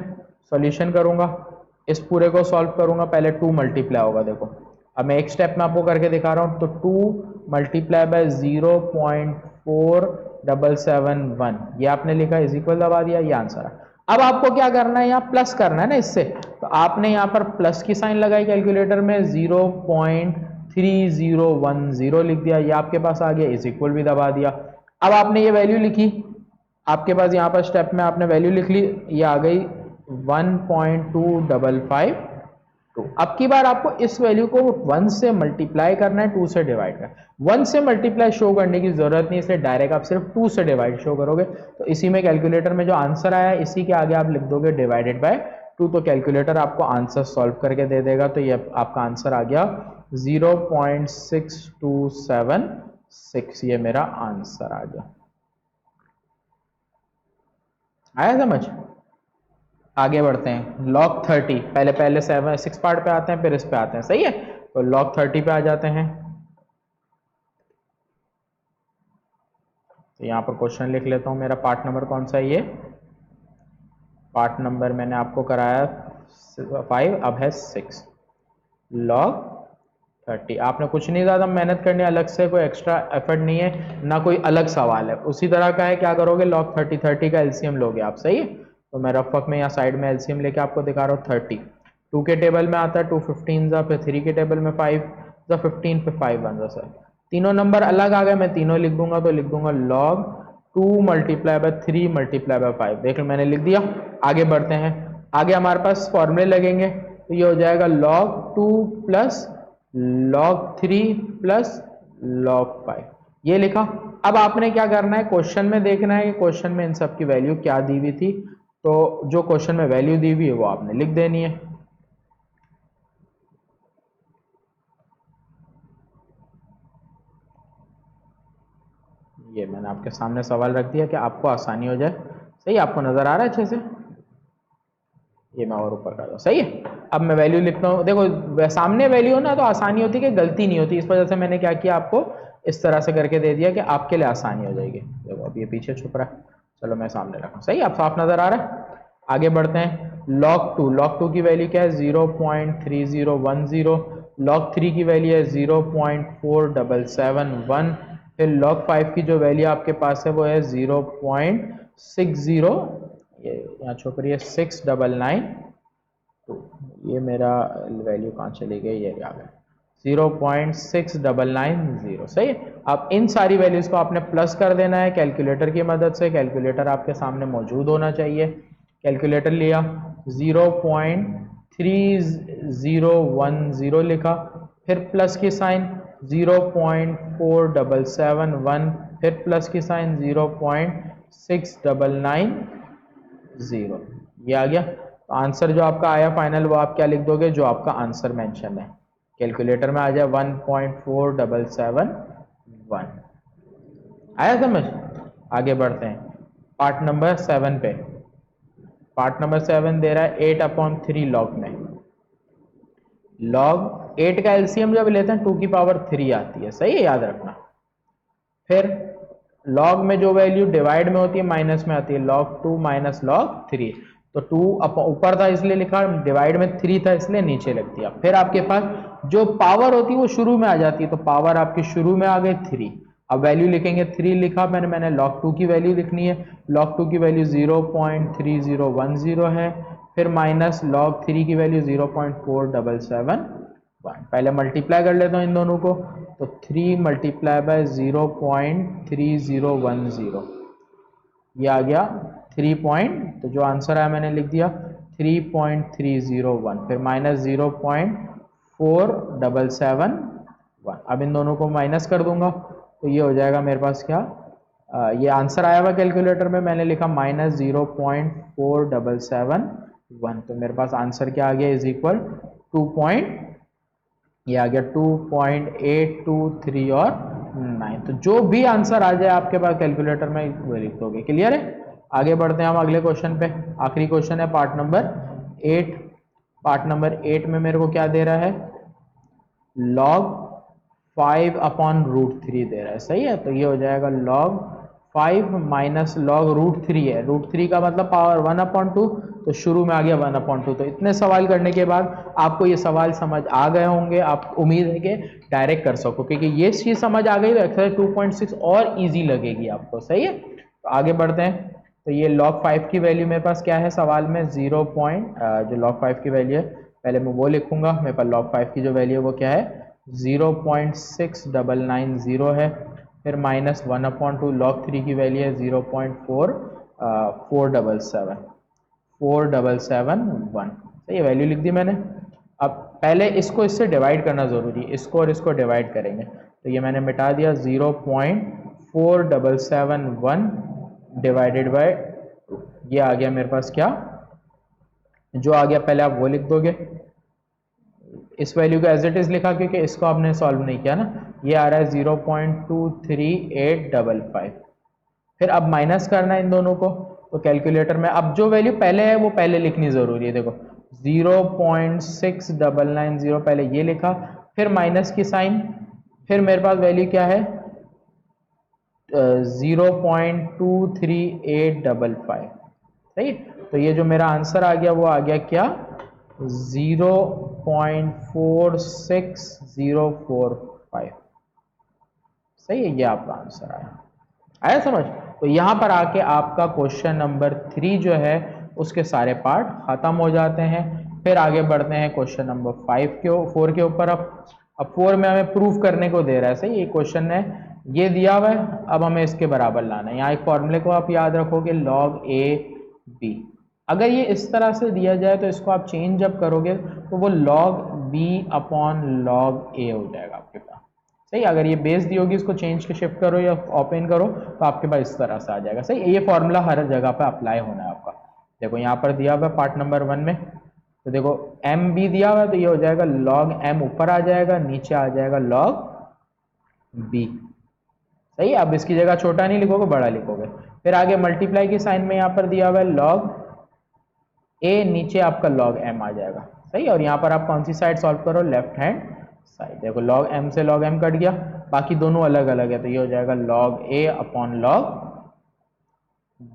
सॉल्यूशन करूंगा, इस पूरे को सॉल्व करूंगा। पहले 2 मल्टीप्लाई होगा, देखो अब मैं एक स्टेप में आपको करके दिखा रहा हूं। तो 2 मल्टीप्लाई बाय 0.4771, ये आपने लिखा, इज इक्वल दबा दिया, ये आंसर है। अब आपको क्या करना है, यहाँ प्लस करना है ना इससे, तो आपने यहाँ पर प्लस की साइन लगाई कैलकुलेटर में, 0.3010 लिख दिया, ये आपके पास आ गया, इज इक्वल भी दबा दिया। अब आपने ये वैल्यू लिखी, आपके पास यहाँ पर स्टेप में आपने वैल्यू लिख ली, ये आ गई 1.2552। अब की बार आपको इस वैल्यू को 1 से मल्टीप्लाई करना है, 2 से डिवाइड करना। 1 से मल्टीप्लाई शो करने की जरूरत नहीं, इसलिए डायरेक्ट आप सिर्फ 2 से डिवाइड शो करोगे। तो इसी में कैलकुलेटर में जो आंसर आया इसी के आगे आप लिख दोगे डिवाइडेड बाय 2, तो कैलकुलेटर आपको आंसर सॉल्व करके दे देगा। तो ये आपका आंसर आ गया 0.6276, ये मेरा आंसर आ गया। आया समझ? आगे बढ़ते हैं, log 30, पहले 6 पार्ट पे आते हैं, फिर इस पे आते हैं, सही है। तो log 30 पे आ जाते हैं। तो यहाँ पर क्वेश्चन लिख लेता हूँ, मेरा पार्ट नंबर कौन सा है, ये पार्ट नंबर मैंने आपको कराया 5, अब है 6, log 30। आपने कुछ नहीं ज़्यादा मेहनत करनी, अलग से कोई एक्स्ट्रा एफर्ट नहीं है, ना कोई अलग सवाल है, उसी तरह का है। क्या करोगे, log 30 का एलसीएम लोगे आप, सही है। तो मैं रफ वर्क में यहाँ साइड में एलसीएम लेके आपको दिखा रहा हूँ। 30 2 के टेबल में आता है 2 15 फिर 3 के टेबल में 5 15 फिर 5 1 सर, तीनों नंबर अलग आ गए, मैं तीनों लिख दूंगा। तो लिख दूंगा log 2 multiply by 3 multiply by 5, देख लो मैंने लिख दिया। आगे बढ़ते हैं, आगे हमारे पास फॉर्मूले लगेंगे, तो ये हो जाएगा log 2 plus log 3 plus log 5, ये लिखा। अब आपने क्या करना है, क्वेश्चन में देखना है कि क्वेश्चन में इन सब की वैल्यू क्या दी हुई थी। तो जो क्वेश्चन में वैल्यू दी हुई है वो आपने लिख देनी है। ये मैंने आपके सामने सवाल रख दिया कि आपको आसानी हो जाए, सही, आपको नजर आ रहा है अच्छे से। ये मैं और ऊपर कर दूं, सही है। अब मैं वैल्यू लिखता हूँ, देखो सामने वैल्यू हो ना तो आसानी होती है कि गलती नहीं होती, इस वजह से मैंने क्या किया, आपको इस तरह से करके दे दिया कि आपके लिए आसानी हो जाएगी। देखो अब ये पीछे छुप रहा है, चलो मैं सामने रखा, सही, अब साफ नजर आ रहा है। आगे बढ़ते हैं, log 2 की वैल्यू क्या है 0.3010, log 3 की वैल्यू है 0.4771, फिर log 5 की जो वैल्यू आपके पास है वो है 0.60, ये यहाँ छुप रही है 699, तो ये मेरा वैल्यू कहाँ चली गई, ये आ गया 0.6990, सही है। अब इन सारी वैल्यूज को आपने प्लस कर देना है कैलकुलेटर की मदद से, कैलकुलेटर आपके सामने मौजूद होना चाहिए। कैलकुलेटर लिया, 0.3010 लिखा, फिर प्लस की साइन 0.4771, फिर प्लस की साइन 0.6990, ये आ गया। तो आंसर जो आपका आया फाइनल वो आप क्या लिख दोगे, जो आपका आंसर मेंशन है कैलकुलेटर में आ जाए 1.4771, आया समझ। आगे बढ़ते हैं पार्ट नंबर 7 पे। पार्ट नंबर 7 दे रहा है 8/3 log में। लॉग 8 का एलसीएम जब लेते हैं 2 की पावर 3 आती है, सही है, याद रखना। फिर लॉग में जो वैल्यू डिवाइड में होती है माइनस में आती है, log 2 माइनस log 3। तो 2 ऊपर था इसलिए लिखा, डिवाइड में 3 था इसलिए नीचे लिख दिया। फिर आपके पास जो पावर होती है वो शुरू में आ जाती है, तो पावर आपकी शुरू में आ गई 3। अब वैल्यू लिखेंगे, 3 लिखा मैंने log 2 की वैल्यू लिखनी है, log 2 की वैल्यू 0.3010 है। फिर माइनस log 3 की वैल्यू 0.4771। पहले मल्टीप्लाई कर लेता हूँ इन दोनों को, तो 3 मल्टीप्लाई बाय 0.3010, ये आ गया 3 तो जो आंसर आया मैंने लिख दिया 3.301। फिर माइनस 0.4771। अब इन दोनों को माइनस कर दूंगा तो ये हो जाएगा मेरे पास क्या, ये आंसर आया हुआ कैलकुलेटर में, मैंने लिखा माइनस 0.4771। तो मेरे पास आंसर क्या आ गया, इज इक्वल 2, ये आ गया 2.823 और 9। तो जो भी आंसर आ जाए आपके पास कैलकुलेटर में वो लिख दोगे। क्लियर है? आगे बढ़ते हैं हम अगले क्वेश्चन पे। आखिरी क्वेश्चन है पार्ट नंबर 8। पार्ट नंबर 8 में मेरे को क्या दे रहा है, log 5 अपॉन √3 दे रहा है, सही है। तो ये हो जाएगा log 5 माइनस log √3 है, √3 का मतलब पावर 1/2, तो शुरू में आ गया 1/2। तो इतने सवाल करने के बाद आपको ये सवाल समझ आ गए होंगे, आप उम्मीद है कि डायरेक्ट कर सको, क्योंकि ये चीज समझ आ गई तो एक्सरसाइज 2.6 और इजी लगेगी आपको, सही है। तो आगे बढ़ते हैं। तो ये log 5 की वैल्यू मेरे पास क्या है सवाल में, जो log 5 की वैल्यू है पहले मैं वो लिखूंगा। मेरे पास log 5 की जो वैल्यू है वो क्या है, 0.6990 है। फिर माइनस 1/2, log 3 की वैल्यू है 0.4771। तो ये वैल्यू लिख दी मैंने। अब पहले इसको इससे डिवाइड करना जरूरी है, इसको और इसको डिवाइड करेंगे, तो ये मैंने मिटा दिया, 0.4771 डिवाइडेड बाय, ये आ गया मेरे पास क्या, जो आ गया पहले आप वो लिख दोगे। इस वैल्यू को एज इट इज लिखा क्योंकि इसको आपने सॉल्व नहीं किया ना, ये आ रहा है 0.23855। फिर अब माइनस करना है इन दोनों को, तो कैलकुलेटर में अब जो वैल्यू पहले है वो पहले लिखनी जरूरी है। देखो 0.6990 पहले ये लिखा, फिर माइनस की साइन, फिर मेरे पास वैल्यू क्या है 0.23855, सही। तो ये जो मेरा आंसर आ गया वो आ गया क्या, 0.46045, सही है, ये आपका आंसर आया समझ। तो यहां पर आके आपका क्वेश्चन नंबर 3 जो है उसके सारे पार्ट खत्म हो जाते हैं। फिर आगे बढ़ते हैं क्वेश्चन नंबर 4 के ऊपर। अब 4 में हमें प्रूफ करने को दे रहा है, सही, ये क्वेश्चन है, ये दिया हुआ है, अब हमें इसके बराबर लाना है। यहाँ एक फॉर्मूले को आप याद रखोगे, log a b। अगर ये इस तरह से दिया जाए तो इसको आप चेंज जब करोगे तो वो log b upon log a हो जाएगा आपके पास, सही। अगर ये बेस दी होगी, इसको चेंज के शिफ्ट करो या ओपन करो तो आपके पास इस तरह से आ जाएगा, सही। ये फॉर्मूला हर जगह पे अप्लाई होना है आपका। देखो यहाँ पर दिया हुआ है पार्ट नंबर 1 में, तो देखो एम बी दिया हुआ है, तो ये हो जाएगा log m ऊपर आ जाएगा, नीचे आ जाएगा log b, सही। अब इसकी जगह छोटा नहीं लिखोगे, बड़ा लिखोगे। फिर आगे मल्टीप्लाई की साइन में यहाँ पर दिया हुआ है log a, नीचे आपका log m आ जाएगा, सही। और यहाँ पर आप कौन सी साइड सॉल्व करो, लेफ्ट हैंड साइड। देखो log m से log m कट गया, बाकी दोनों अलग अलग है, तो ये हो जाएगा log a upon log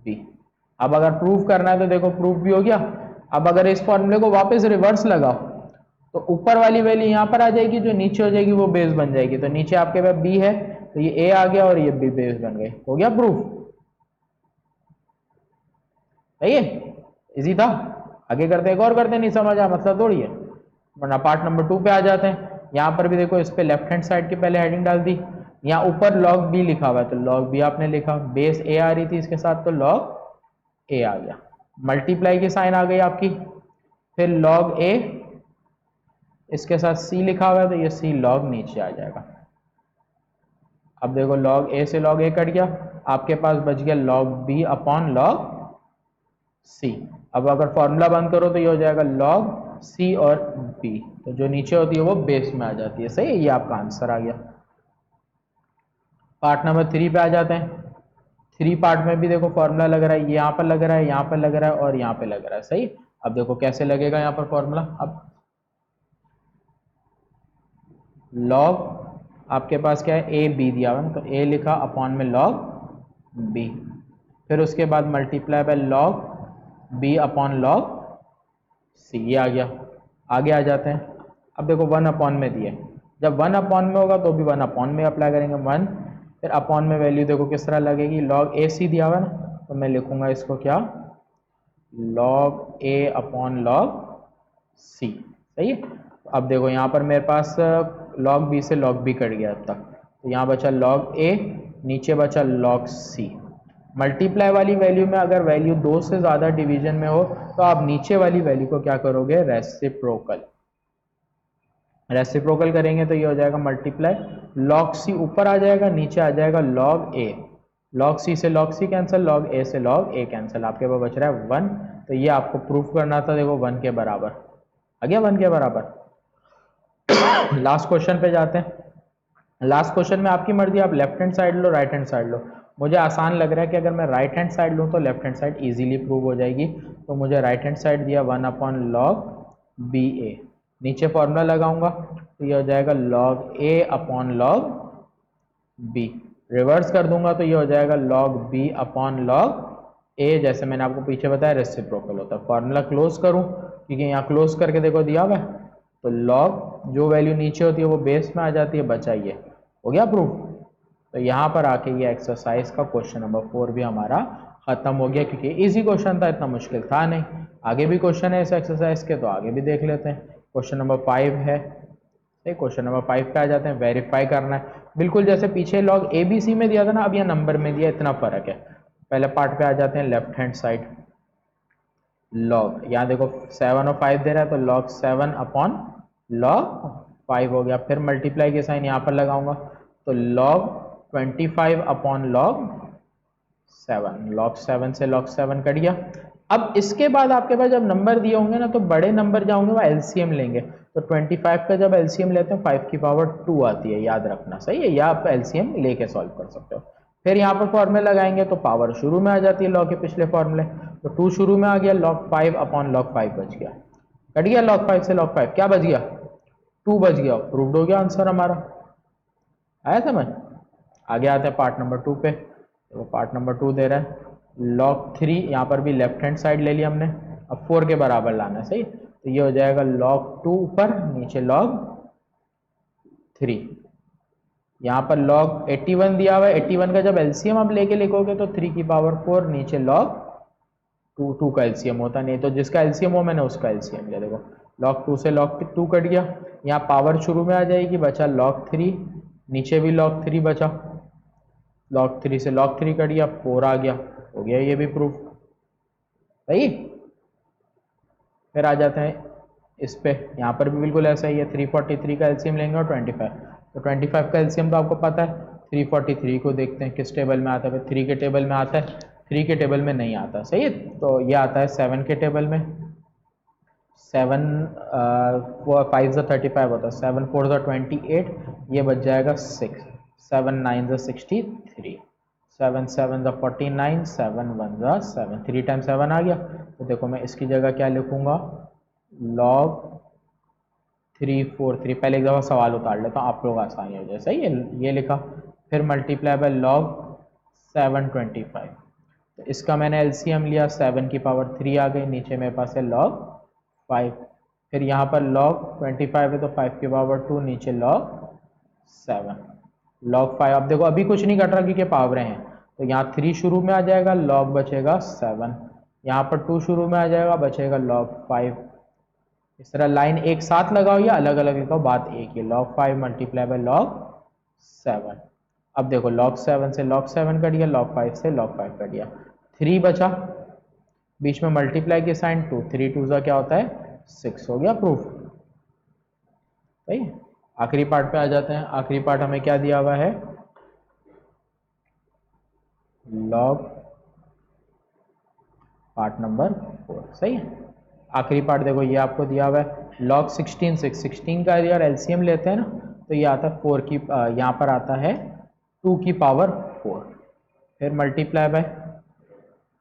b। अब अगर प्रूफ करना है तो देखो प्रूफ भी हो गया। अब अगर इस फॉर्मूले को वापस रिवर्स लगाओ तो ऊपर वाली वैल्यू यहाँ पर आ जाएगी, जो नीचे हो जाएगी वो बेस बन जाएगी। तो नीचे आपके पास b है, तो ये a आ गया और ये b बेस बन गए, हो गया प्रूफ, सही है, इजी था। आगे करते एक और करते, नहीं समझ आ मतलब थोड़ी है, वरना पार्ट नंबर 2 पे आ जाते हैं। यहाँ पर भी देखो इस पे लेफ्ट हैंड साइड की पहले हेडिंग डाल दी, यहाँ ऊपर log b लिखा हुआ है तो log b आपने लिखा, बेस a आ रही थी इसके साथ तो log a आ गया, मल्टीप्लाई की साइन आ गई आपकी, फिर log a इसके साथ c लिखा हुआ है तो ये c log नीचे आ जाएगा। अब देखो log a से log a कट गया, आपके पास बच गया log b upon log c। अब अगर फॉर्मूला बंद करो तो ये हो जाएगा log c और b, तो जो नीचे होती है वो बेस में आ जाती है, सही है, ये आपका आंसर आ गया। पार्ट नंबर 3 पे आ जाते हैं। 3 पार्ट में भी देखो फॉर्मूला लग रहा है, यहाँ पर लग रहा है, यहाँ पर लग रहा है, और यहाँ पे लग रहा है, सही। अब देखो कैसे लगेगा यहाँ पर फॉर्मूला। अब लॉग आपके पास क्या है, ए बी दिया हुआ है, तो ए लिखा अपॉन में लॉग बी, फिर उसके बाद multiply by log B upon log C, ये आ गया। आगे आ जाते हैं। अब देखो 1 अपॉन में दिए, जब 1 अपॉन में होगा तो भी 1 अपॉन में अप्लाई करेंगे 1, फिर अपॉन में वैल्यू देखो किस तरह लगेगी, लॉग ए सी दिया हुआ है ना, तो मैं लिखूंगा इसको क्या, लॉग ए अपॉन लॉग सी। सही है। अब देखो यहाँ पर मेरे पास लॉग बी से लॉग बी कट गया अब तक, तो यहाँ बचा लॉग ए, नीचे बचा लॉग सी। मल्टीप्लाई वाली वैल्यू में अगर वैल्यू 2 से ज़्यादा डिवीजन में हो तो आप नीचे वाली वैल्यू को क्या करोगे, रेसिप्रोकल। रेसिप्रोकल करेंगे तो ये हो जाएगा मल्टीप्लाई, लॉग सी ऊपर आ जाएगा, नीचे आ जाएगा लॉग ए, लॉग सी से लॉग सी कैंसिल, लॉग ए से लॉग ए कैंसिल, आपके पास बच रहा है 1। तो ये आपको प्रूफ करना था, देखो 1 के बराबर आ गया, 1 के बराबर। लास्ट क्वेश्चन पे जाते हैं। लास्ट क्वेश्चन में आपकी मर्जी, आप लेफ्ट हैंड साइड लो राइट हैंड साइड लो। मुझे आसान लग रहा है कि अगर मैं राइट हैंड साइड लूँ तो left hand side easily prove हो जाएगी, तो मुझे राइट हैंड साइड दिया 1 अपॉन लॉग बी ए, नीचे फॉर्मूला लगाऊंगा तो ये हो जाएगा लॉग ए अपॉन लॉग बी, रिवर्स कर दूंगा तो ये हो जाएगा लॉग बी अपॉन लॉग ए, जैसे मैंने आपको पीछे बताया रेसिप्रोकल होता है। फॉर्मूला क्लोज करूं, क्योंकि यहाँ क्लोज करके देखो दिया हुआ है, तो लॉग जो वैल्यू नीचे होती है वो बेस में आ जाती है, बचाइए, हो गया प्रूफ। तो यहाँ पर आके ये एक्सरसाइज का क्वेश्चन नंबर 4 भी हमारा खत्म हो गया, क्योंकि इजी क्वेश्चन था, इतना मुश्किल था नहीं। आगे भी क्वेश्चन है इस एक्सरसाइज के, तो आगे भी देख लेते हैं। क्वेश्चन नंबर 5 है, क्वेश्चन नंबर 5 पे आ जाते हैं। वेरीफाई करना है, बिल्कुल जैसे पीछे लॉग ए बी सी में दिया था ना, अब यह नंबर में दिया, इतना फर्क है। पहले पार्ट पे आ जाते हैं, लेफ्ट हैंड साइड लॉग, यहाँ देखो 7 और 5 दे रहा है, तो लॉग 7 अपॉन लॉग 5 हो गया। फिर मल्टीप्लाई के साइन यहाँ पर लगाऊंगा, तो लॉग 25 अपॉन लॉग 7, लॉग 7 से लॉग 7 कट गया। अब इसके बाद आपके पास जब नंबर दिए होंगे ना, तो बड़े नंबर जाओगे वह एलसीएम लेंगे, तो 25 का जब एलसीएम लेते हैं 5 की पावर 2 आती है, याद रखना। सही है, या आप एलसीएम लेके सॉल्व कर सकते हो। फिर यहाँ पर फॉर्मूले लगाएंगे तो पावर शुरू में आ जाती है लॉग के पिछले फॉर्मूले, तो 2 शुरू में आ गया, लॉग 5 अपॉन लॉग 5 बच गया, कट गया लॉग 5 से लॉग 5, क्या बच गया, 2 बच गया, प्रूव्ड हो गया आंसर हमारा। आया समझ। आगे आते हैं पार्ट नंबर 2 पे, तो पार्ट नंबर 2 दे रहा है लॉग 3, यहाँ पर भी लेफ्ट हैंड साइड ले लिया हमने, अब 4 के बराबर लाना है। सही, तो ये हो जाएगा log 2 ऊपर, नीचे log 3, यहाँ पर log 81 दिया हुआ है, 81 का जब एलसीएम आप लेके लिखोगे तो 3 की पावर 4, नीचे log 2 का एलसीएम होता नहीं, तो जिसका एलसीएम हो मैंने उसका एलसीएम लिया। देखो log 2 से log 2 कट गया, यहाँ पावर शुरू में आ जाएगी, बचा log 3, नीचे भी log 3 बचा, log 3 से log 3 कट गया, 4 आ गया, हो गया ये भी प्रूफ। सही। फिर आ जाते हैं इस पे, यहाँ पर भी बिल्कुल ऐसा ही है, 343 का एलसीएम लेंगे और 25, तो 25 का एलसीएम तो आपको पता है। 343 को देखते हैं किस टेबल में आता है, 3 के टेबल में आता है, 3 के टेबल में नहीं आता। सही है, तो ये आता है 7 के टेबल में, 7 5 से 35 होता है, 7 4 से 28, ये बच जाएगा 6, 7 9 से 63, 7 7 से 49, 7 1 से 7, 3 टाइम 7 आ गया। तो देखो मैं इसकी जगह क्या लिखूंगा, log 343, पहले एक दफ़ा सवाल उतार लेता हूँ आप लोग आसानी हो जाए। सही है, ये लिखा, फिर मल्टीप्लाई बाय log 725, तो इसका मैंने एलसीएम लिया, 7 की पावर 3 आ गई, नीचे मेरे पास है log 5, फिर यहाँ पर log 25 है तो 5 की पावर 2, नीचे log 7, log 5। अब देखो अभी कुछ नहीं कट रहा क्योंकि पावरें हैं, तो यहाँ 3 शुरू में आ जाएगा, log बचेगा 7, यहाँ पर 2 शुरू में आ जाएगा, बचेगा log 5। इस तरह लाइन एक साथ लगाओ या अलग अलग लिखाओ, बात एक ही, log 5 मल्टीप्लाई बाय log 7। अब देखो log 7 से log 7 कट गया, log 5 से log 5 कट गया, 3 बचा, बीच में मल्टीप्लाई के साइन 2, 3 2 का क्या होता है 6, हो गया प्रूफ। सही है। आखिरी पार्ट पे आ जाते हैं। आखिरी पार्ट हमें क्या दिया हुआ है, log पार्ट नंबर 4। सही है, आखिरी पार्ट देखो ये आपको दिया हुआ है log 16 16 का यार एलसीएम लेते हैं ना, तो ये आता है 4 की, यहाँ पर आता है 2 की पावर 4, फिर मल्टीप्लाई बाय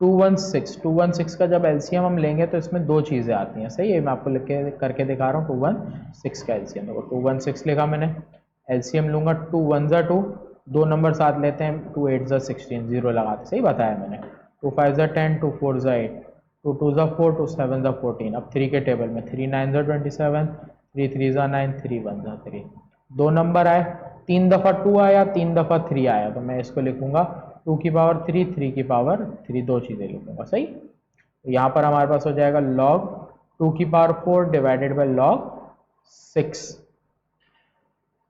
216 का जब एलसीएम हम लेंगे तो इसमें दो चीज़ें आती हैं। सही है, मैं आपको लिख के करके दिखा रहा हूँ, 216 का एलसीएम, देखो 216 लिखा मैंने, एलसीएम लूंगा, 2 1 जा 2, 2 नंबर साथ लेते हैं, 2 8 जा 16, 0 लगाते, सही बताया मैंने। 2 5 जा 10, 2 4 जा 8, 2 2 जा 4, 2 7 जा 14। अब 3 के टेबल में 3 9 जा 27, 3 3 जा 9, 3 1 जा 3। 2 नंबर आए, 3 दफ़ा 2 आया, 3 दफ़ा 3 आया, तो मैं इसको लिखूंगा 2 की पावर 3, 3 की पावर 3, दो चीज़ें लिखूंगा, सही। तो यहाँ पर हमारे पास हो जाएगा log 2 की पावर 4 डिवाइडेड बाई log 6।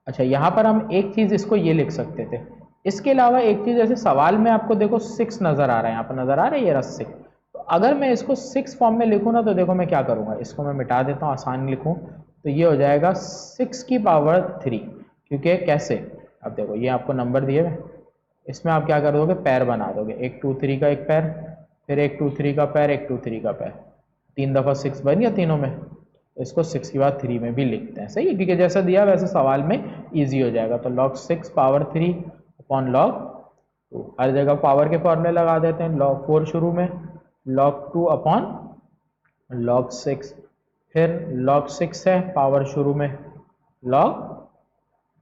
अच्छा, यहाँ पर हम एक चीज़ इसको ये लिख सकते थे, इसके अलावा एक चीज़, जैसे सवाल में आपको देखो 6 नज़र आ रहा है, यहाँ पर नज़र आ रहा है ये रहा 6। तो अगर मैं इसको 6 फॉर्म में लिखूँ ना, तो देखो मैं क्या करूँगा, इसको मैं मिटा देता हूँ, आसान लिखूँ तो ये हो जाएगा 6 की पावर 3। क्योंकि कैसे, अब देखो ये आपको नंबर दिए हुए, इसमें आप क्या कर दोगे, पैर बना दोगे, 1 2 3 का एक पैर, फिर 1 2 3 का पैर, 1 2 3 का पैर, 3 दफ़ा 6 बन गया तीनों में। इसको 6 के बाद 3 में भी लिखते हैं, सही है, क्योंकि जैसा दिया वैसे सवाल में इजी हो जाएगा। तो log 6 पावर 3 अपॉन log 2, हर जगह पावर के फॉर्मूले लगा देते हैं। log 4 शुरू में, log 2 अपॉन log 6, फिर log 6 है पावर शुरू में log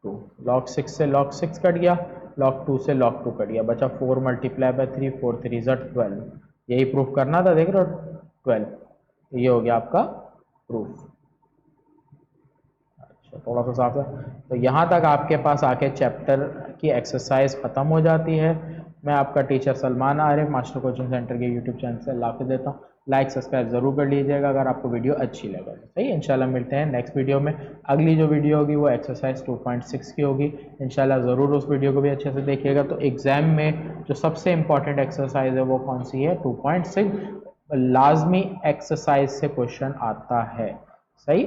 2, log 6 से log 6 कट गया, log 2 से log 2 कट गया, बचा 4 मल्टीप्लाई बाय 3, 4 3 ज़ा 12। यही प्रूफ करना था, देख रहे हो 12, ये हो गया आपका प्रूफ। अच्छा, थोड़ा सा साफ है। तो यहाँ तक आपके पास आके चैप्टर की एक्सरसाइज ख़त्म हो जाती है। मैं आपका teacher Salman Arif master coaching centre के यूट्यूब चैनल से अल्लाह हाफ़िज़ देता हूँ। लाइक सब्सक्राइब ज़रूर कर लीजिएगा अगर आपको वीडियो अच्छी लगे। सही है, इंशाल्लाह मिलते हैं नेक्स्ट वीडियो में। अगली जो वीडियो होगी वो एक्सरसाइज 2.6 की होगी, इंशाल्लाह ज़रूर उस वीडियो को भी अच्छे से देखिएगा। तो एग्ज़ाम में जो सबसे इंपॉर्टेंट एक्सरसाइज है वो कौन सी है, 2.6, लाजमी एक्सरसाइज से क्वेश्चन आता है, सही।